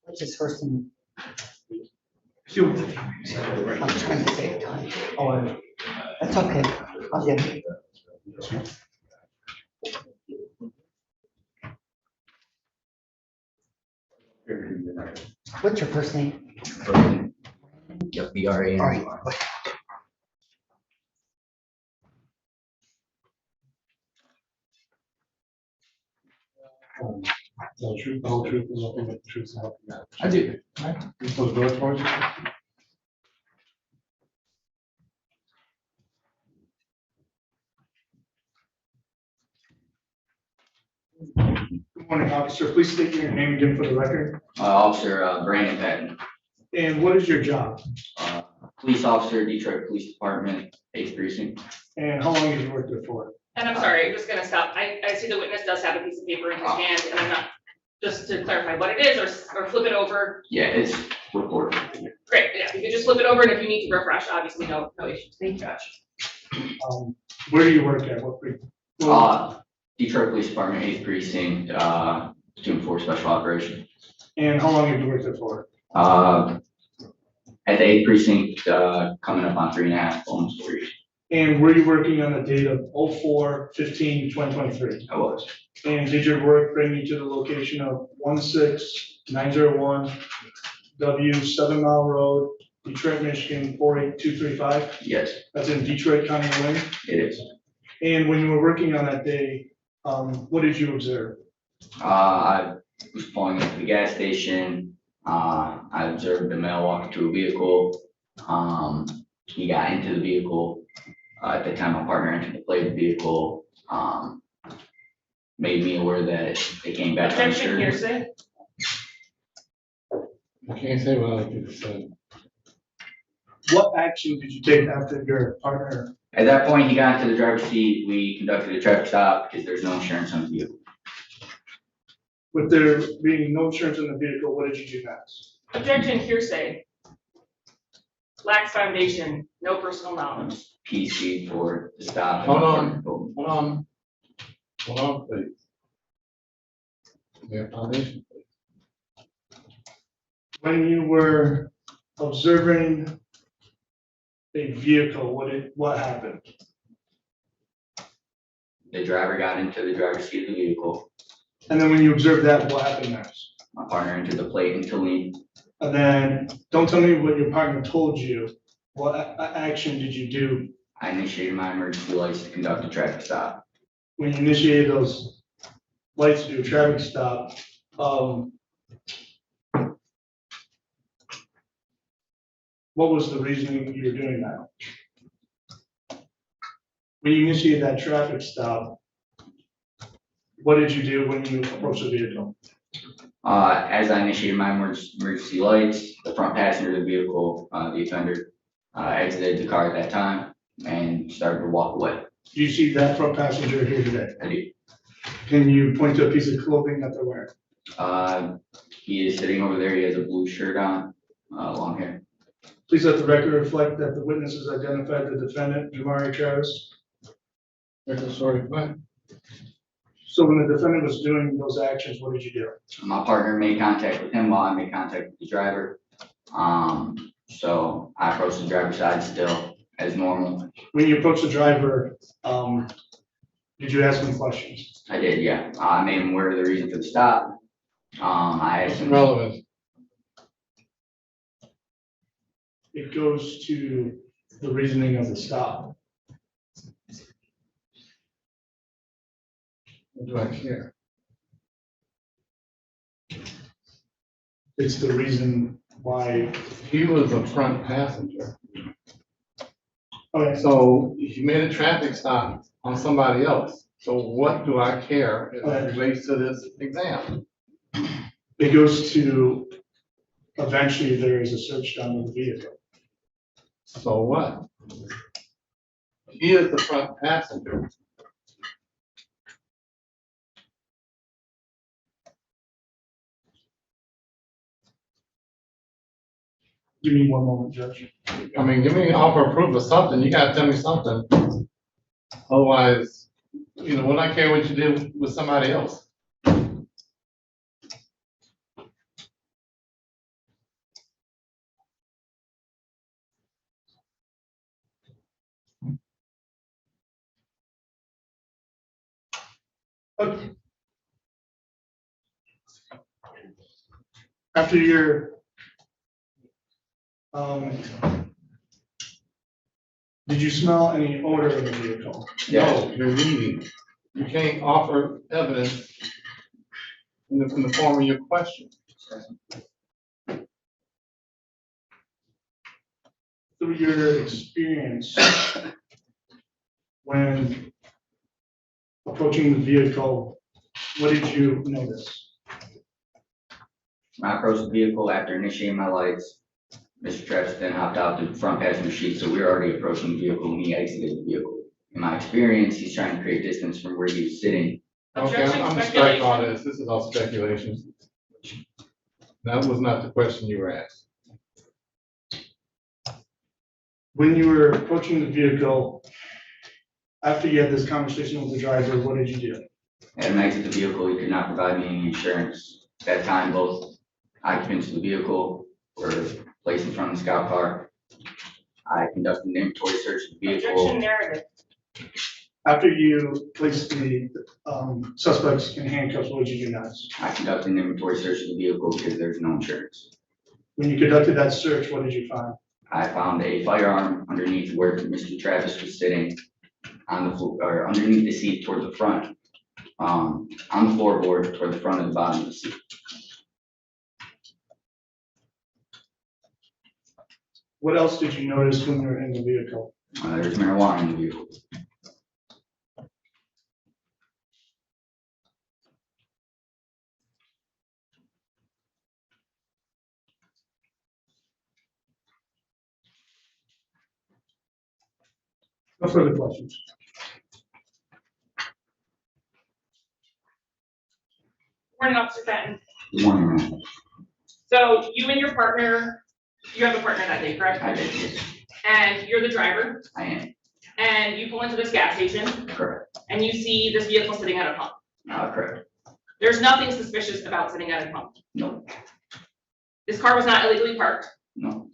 What's his first name? Hugh. I'm trying to save time. Oh, That's okay. I'll get it. What's your first name? Yep, BRA. All right. No truth, the whole truth, and nothing but the truth, so help you God. I do. You close the door towards you? Good morning, officer. Please state your name again for the record. Officer Brandon Patton, And what is your job? police officer, Detroit Police Department, 8th Precinct. And how long have you worked there for? And I'm sorry, I'm just gonna stop. I see the witness does have a piece of paper in his hand, and I'm not, just to clarify what it is, or flip it over. Yeah, it's recorded. Great, yeah, you can just flip it over, and if you need to refresh, obviously, no issues. Thank you. Where do you work at? What? Detroit Police Department, 8th Precinct, doing 4 special operations. And how long have you worked there for? At the 8th precinct, coming up on 3.5, almost 4 years. And were you working on the date of 04/15/2023? I was. And did your work bring you to the location of 16901 W 7 Mile Road, Detroit, Michigan 48235? Yes, That's in Detroit County, Illinois. it is. And when you were working on that day, what did you observe? I was pulling into the gas station. I observed a male walk to a vehicle. He got into the vehicle. At the time, my partner entered the plate of the vehicle. Made me aware that they came back Objection, uninsured. hearsay. You can't say what other people said. What action did you take after your partner? At that point, he got into the driver's seat. We conducted a traffic stop because there's no insurance on the vehicle. With there being no insurance in the vehicle, what did you do next? Objection, hearsay. Lacks foundation, no personal knowledge. PC for the stop. Hold on, please. Yeah, foundation. When you were observing a vehicle, what happened? The driver got into the driver's seat of the vehicle. And then when you observed that, what happened next? My partner entered the plate into lean. And then, don't tell me what your partner told you. What action did you do I initiated my emergency lights to conduct a traffic stop. when you initiated those lights to do a traffic stop? What was the reasoning you were doing that? When you initiated that traffic stop, what did you do when you approached the vehicle? As I initiated my emergency lights, the front passenger of the vehicle, the offender, exited the car at that time and started to walk away. Do you see that front passenger here today? I do. Can you point to a piece of clothing that they're wearing? He is sitting over there. He has a blue shirt on, long hair. Please let the record reflect that the witnesses identified the defendant, Jamari Travis. Sorry, what? So when the defendant was doing those actions, what did you do? My partner made contact with him while I made contact with the driver. So I approached the driver's side still as normal. When you approached the driver, did you ask him questions? I did, yeah. I made him aware of the reason for the stop. I asked him. Relevant. It goes to the reasoning of the stop. What do I care? It's the reason why. He was a front passenger. Okay. So he made a traffic stop on somebody else. So what do I care as it relates to this exam? It goes to, eventually there is a search done of the vehicle. So what? He is the front passenger. Give me one moment, Judge. I mean, give me an offer of proof of something. You gotta tell me something. Otherwise, what I care what you did with somebody else. Okay. After your, did you smell any odor in the vehicle? No, you're leading. You can't offer evidence in the form of your question. Through your experience, when approaching the vehicle, what did you notice? When I approached the vehicle after initiating my lights, Mr. Travis then hopped out the front passenger seat, so we were already approaching the vehicle when he exited the vehicle. In my experience, he's trying to create distance from where he was sitting. Okay, I'm gonna strike all this. This is all speculation. That was not the question you were asked. When you were approaching the vehicle, after you had this conversation with the driver, what did you do? At him exit the vehicle, he could not provide me any insurance. At that time, both occupants of the vehicle were placed in front of the scout car. I conducted an inventory search of the Objection vehicle. narrative. After you placed the suspects in handcuffs, what did you do next? I conducted an inventory search of the vehicle because there's no insurance. When you conducted that search, what did you find? I found a firearm underneath where Mr. Travis was sitting on the floor, or underneath the seat toward the front, on the floorboard toward the front and the bottom of the seat. What else did you notice when you were in the vehicle? There's marijuana in the vehicle. No further questions. Morning, Officer Fenton. Good morning, ma'am. So you and your partner, you have a partner that day, correct? I did, yes. And you're the driver, I am. and you pull into this gas station, Correct. and you see this vehicle sitting at a pump. Correct. There's nothing suspicious about sitting at a pump. No. This car was not illegally parked. No.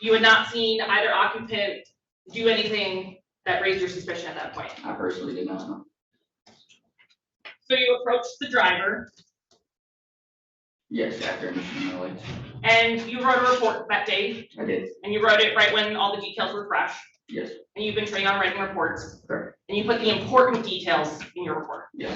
You had not seen either occupant do anything that raised your suspicion at that point. I personally did not know. So you approached the driver, Yes, after emission the lights. and you wrote a report that day, I did. and you wrote it right when all the details were fresh, Yes. and you've been trained on writing reports, Correct. and you put the important details in your report. Yes.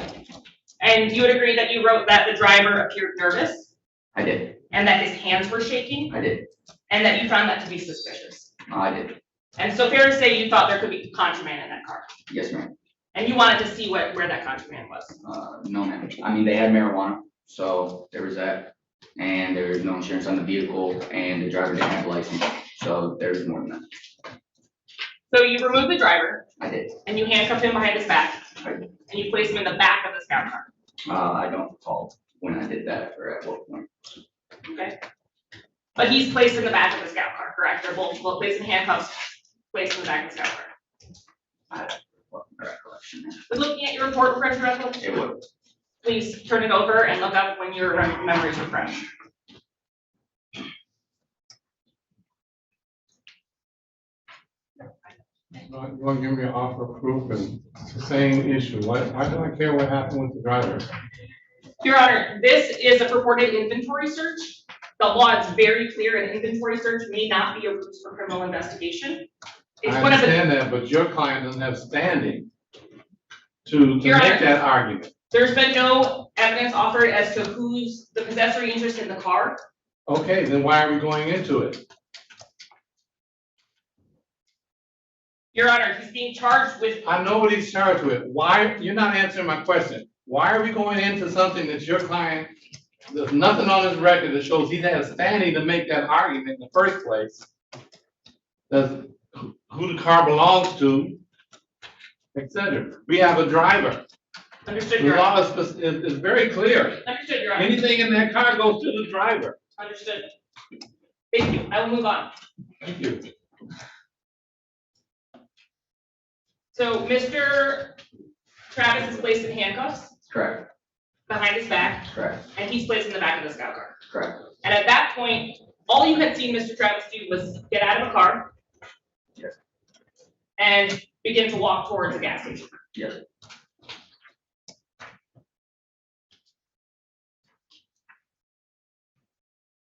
And you would agree that you wrote that the driver appeared nervous, I did. and that his hands were shaking, I did. and that you found that to be suspicious. I did. And so fair to say you thought there could be contraband in that car, Yes, ma'am. and you wanted to see where that contraband was. No, ma'am. I mean, they had marijuana, so there was that. And there was no insurance on the vehicle, and the driver didn't have a license, so there's more than that. So you removed the driver, I did. and you handcuffed him behind his back, and you placed him in the back of the scout car. I don't recall when I did that or at what point. Okay. But he's placed in the back of the scout car, correct? They're both placed in handcuffs, placed in the back of the scout car. I have a recollection. But looking at your report, refresh your recollection. It would. Please turn it over and look up when your memories are fresh. You want to give me an offer of proof and it's the same issue? Why do I care what happened with the driver? Your Honor, this is a purported inventory search. The law is very clear, an inventory search may not be a ruse for criminal investigation. It's I one of the, understand that, but your client doesn't have standing to Your make Honor, that argument. there's been no evidence offered as to who's the possessory interest in the car. Okay, then why are we going into it? Your Honor, he's being charged with, I know what he's charged with. Why, you're not answering my question. Why are we going into something that your client, there's nothing on his record that shows he has standing to make that argument in the first place? Does, who the car belongs to, et cetera. We have a driver. understood, The Your law Honor. is very clear. Understood, Your Honor. Anything in that car goes to the driver. Understood. Thank you. I will move on. Thank you. So Mr. Travis is placed in handcuffs Correct. behind his back, Correct. and he's placed in the back of the scout car. Correct. And at that point, all you had seen Mr. Travis do was get out of a car. Yes. And begin to walk towards a gas station. Yes.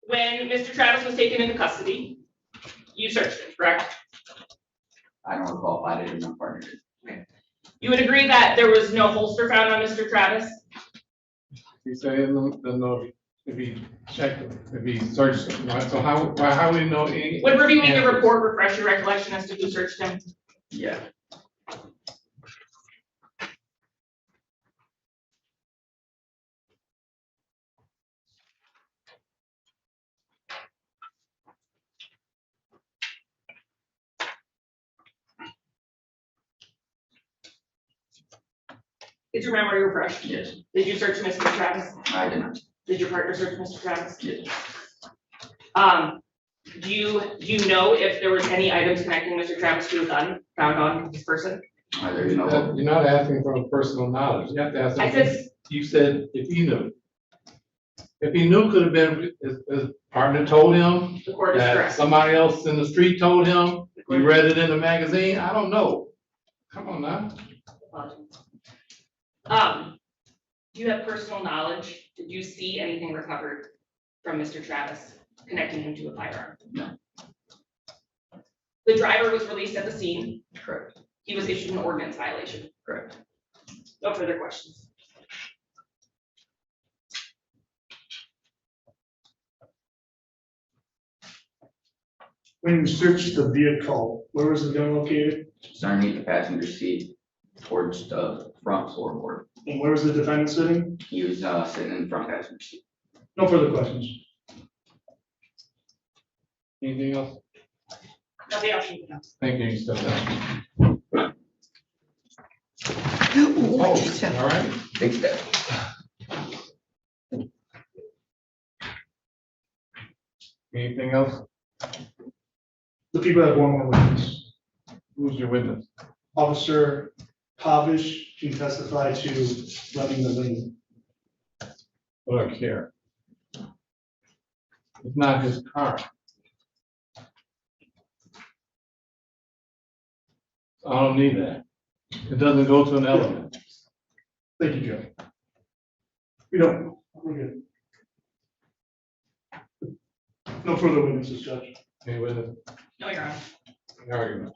When Mr. Travis was taken into custody, you searched him, correct? I don't recall if I did or my partner did. You would agree that there was no holster found on Mr. Travis? You say, no, if he checked, if he searched, right? So how we know any? Would reviewing the report refresh your recollection as to who searched him? Yeah. Is your memory refreshed? Yes. Did you search Mr. Travis? I did not. Did your partner search Mr. Travis? Yes. Do you know if there was any items connecting Mr. Travis to a gun found on this person? There's no. You're not asking for personal knowledge. You have to ask. I said, You said if he knew. If he knew, could have been, his partner told him, The court is that correct. somebody else in the street told him, The he court- read it in the magazine, I don't know. Come on now. Do you have personal knowledge? Did you see anything recovered from Mr. Travis connecting him to a firearm? No. The driver was released at the scene. Correct. He was issued an ordinance violation. Correct. No further questions. When you searched the vehicle, where was the gun located? It's underneath the passenger seat towards the front floorboard. And where was the defendant sitting? He was sitting in the front passenger seat. No further questions. Anything else? Nothing else. Thank you, you stepped down. Oh, all right. Big step. Anything else? The people have one more witness. Who's your witness? Officer Pavish can testify to running the lane. Look here. It's not his car. I don't need that. It doesn't go to an element. Thank you, Joe. We don't, we're good. No further witnesses, Judge. Any witness? No, Your Honor. Any argument?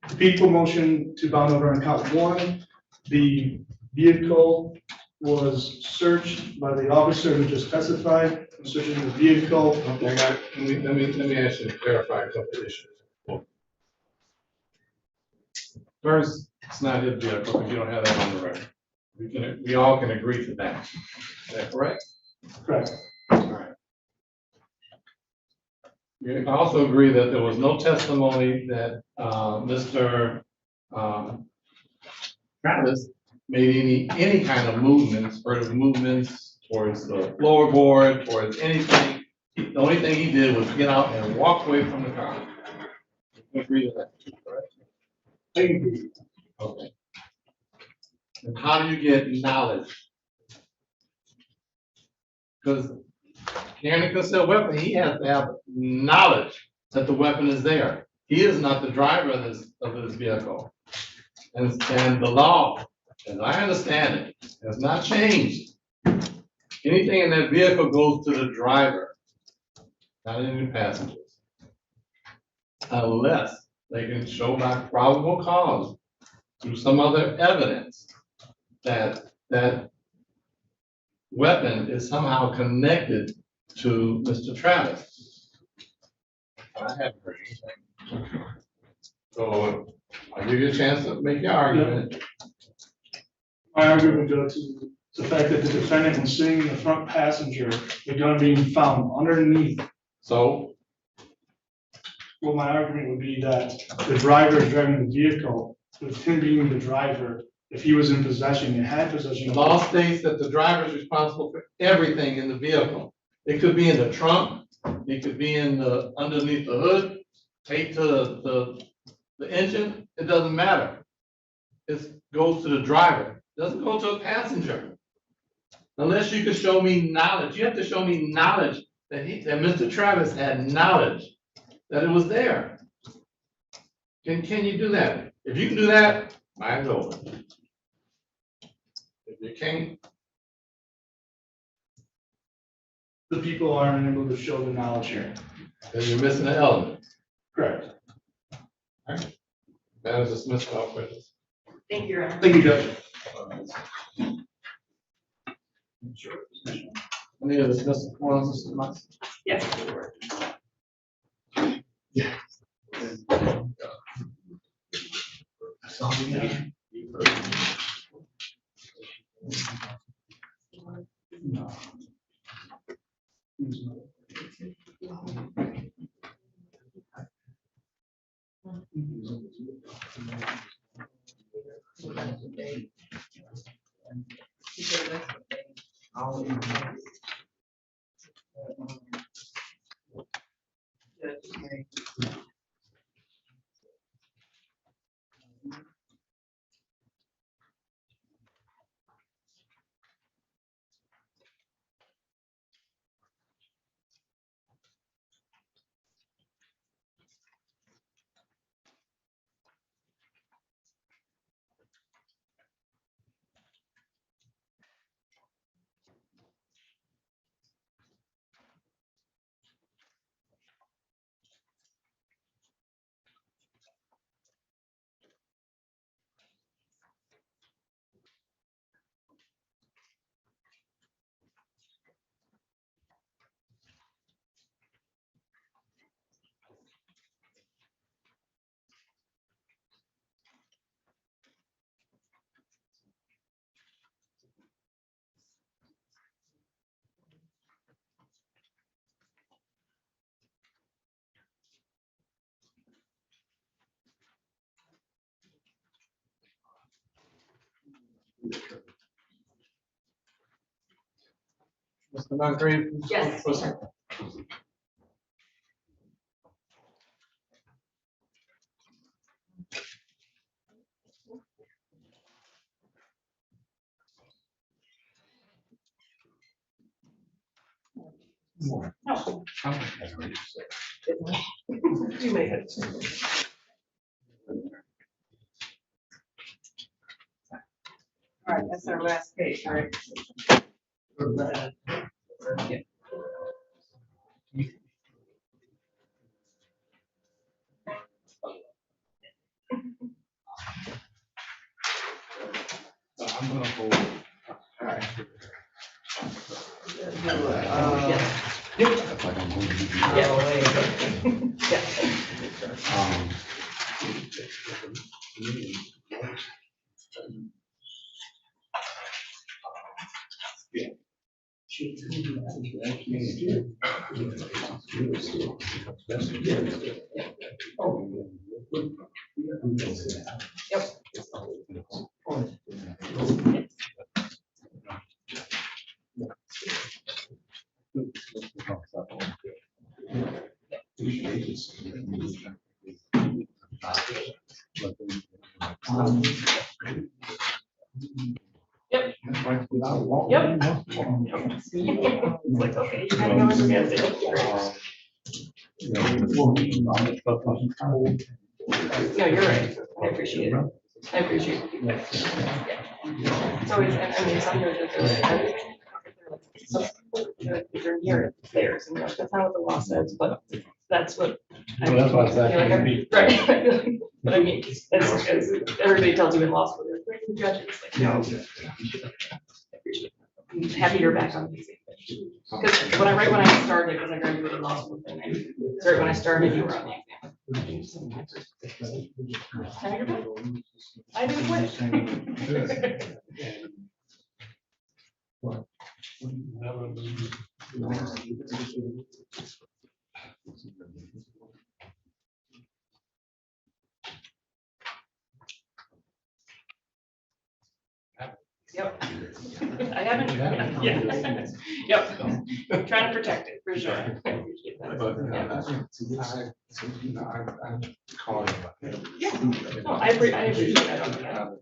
The people motion to bound over on count one. The vehicle was searched by the officer who just testified, searching the vehicle. Okay, I got, let me ask you to clarify a couple of issues. First, it's not his vehicle, because you don't have that on the record. We all can agree to that. Is that correct? Correct. All right. You can also agree that there was no testimony that, Mr. Travis made any kind of movements, further movements towards the floorboard, towards anything. The only thing he did was get out and walk away from the car. You agree to that, correct? I agree. Okay. And how do you get knowledge? Because carrying a concealed weapon, he has to have knowledge that the weapon is there. He is not the driver of this vehicle. And the law, as I understand it, has not changed. Anything in that vehicle goes to the driver, not any passengers. Unless they can show by probable cause through some other evidence that that weapon is somehow connected to Mr. Travis. I haven't heard anything. So I'll give you a chance to make your argument. My argument would go to the fact that the defendant was sitting in the front passenger, the gun being found underneath. So? Well, my argument would be that the driver is driving the vehicle, with him being the driver, if he was in possession and had possession. The law states that the driver is responsible for everything in the vehicle. It could be in the trunk, it could be in the, underneath the hood, taped to the engine, it doesn't matter. It goes to the driver, it doesn't go to a passenger. Unless you can show me knowledge, you have to show me knowledge that Mr. Travis had knowledge that it was there. Can you do that? If you can do that, mine's over. If you can't, The people aren't able to show the knowledge here. then you're missing an element. Correct. Alright. That is dismissed without prejudice. Thank you, Your Honor. Thank you, Judge. Any other dismissal forms, Mr. Max? Yes. No. Green? Yes. No. You may have. All right, that's our last case, right? Yeah. I'm gonna hold. All right. Yep. It's like, okay, you gotta go in the gas station. No, you're right. I appreciate it. I appreciate it. Yeah. It's always, I mean, some years they're near it, it's theirs, and that's not what the law says, but that's what. Well, that's why it's I feel like actually- right. But I mean, as everybody tells you in law school, they're the judge, it's like, no. I'm happy you're back on these. Because when I started, because I graduated law school, and right when I started, you were on the exam. Now you're back. I didn't quit. Yep. I haven't, yeah. Yep. I'm trying to protect it for sure. I appreciate that. I'm calling about that. Yeah. No, I appreciate that.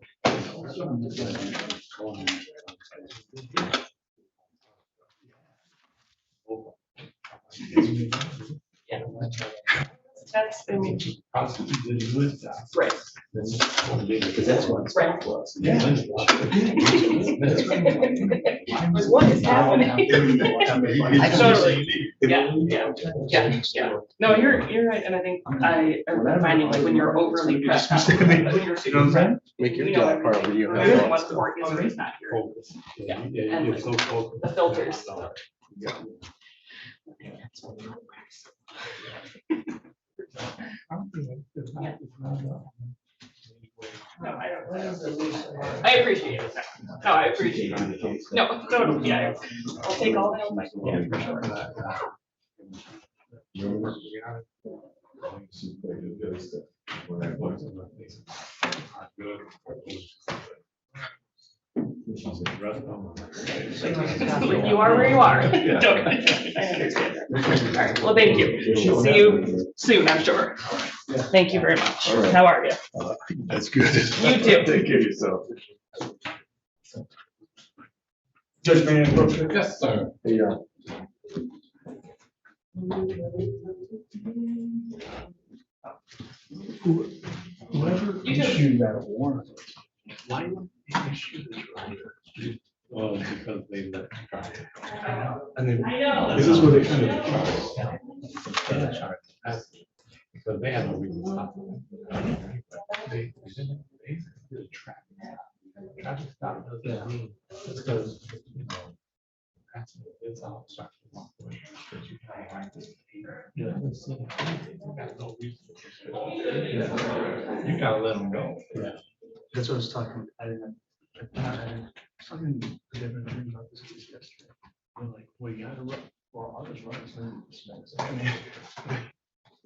Yeah. That's, I mean. Right. Because that's what it's right. was. Yeah. What is happening? Totally. Yeah. No, you're right, and I think I'm finding like when you're overly pressed, when you're super pressed. Make your we know job harder when you everything. have. What the work is or is not here. Yeah. And like the filters. No, I don't. I appreciate it. No, I appreciate it. No, totally, yeah. I'll take all the help I can get for sure. You are where you are. Totally. I understand that. All right, well, thank you. See you soon, I'm sure. Thank you very much. All right. How are you? That's good. You too. Take care of yourself. Judge Van, yes, sir. Yeah. Whoever You too. issued that warrant, Why would they issue this right? Well, because they let them try it. And then. I know. this is where they kind of. Because they have no reason to stop. They did a traffic. Traffic stop doesn't mean, it's because, you know, it's all obstruction. You haven't seen anything. You got no reason to. You gotta let them go. Yeah. That's what I was talking, I didn't, something different thing about this case yesterday. They're like, well, you gotta run, well, I'll just run it. So it's nice.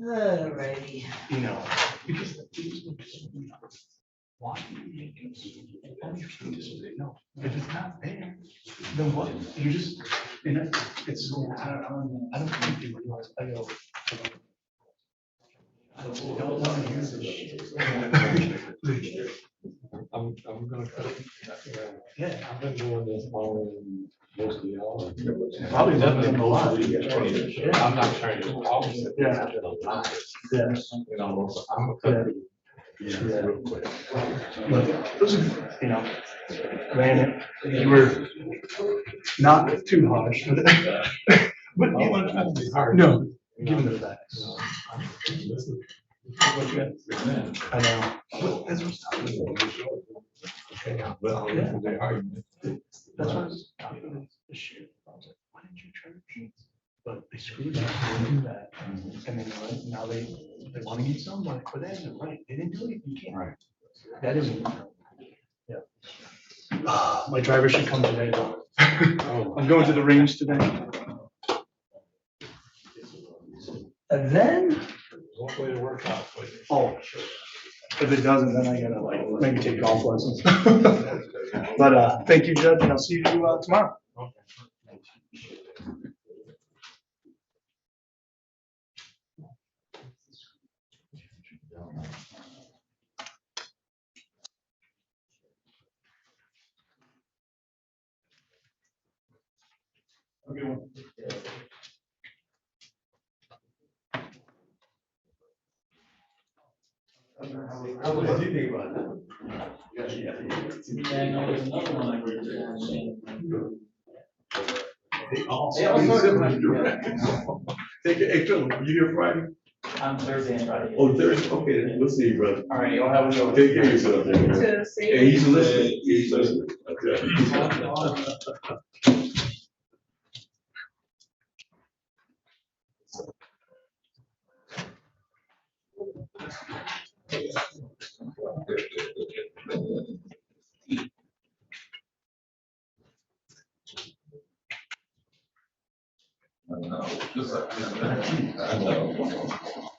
Alrighty. You know, because Why? No, if it's not there, then what? You just, you know, it's, I don't think people realize, I go. I don't want to use this shit. I'm gonna cut it. Yeah. I've been doing this longer than most of y'all. Probably definitely a lot. Yeah, I'm not trying to opposite. Yeah. Yeah. You know, so I'm gonna cut it. Yeah. Real quick. But those are, you know, granted, you were not too harsh, but But you want to be hard. no, given the facts. This is what you have to present. I know. But that's what's tough. Well, Yeah. they are. That's why I was talking about this shit. I was like, why didn't you charge? But they screwed up, they didn't do that. And then now they want to get somebody, but that isn't right. They didn't do anything. You can't. Right. That isn't. Yeah. My driver should come today. Though. I'm going to the range today. And then, One way to work out. oh, if it doesn't, then I gotta like maybe take golf lessons. But thank you, Judge, and I'll see you tomorrow. What do you think about that? Yeah, no, there's another one I read there. Hey, Phil, you here Friday? I'm Thursday and Friday. Oh, Thursday, okay, then we'll see you, brother. All right, y'all have a good one. Take care of yourself. To see. Hey, he's listening, he's listening. Okay. I know.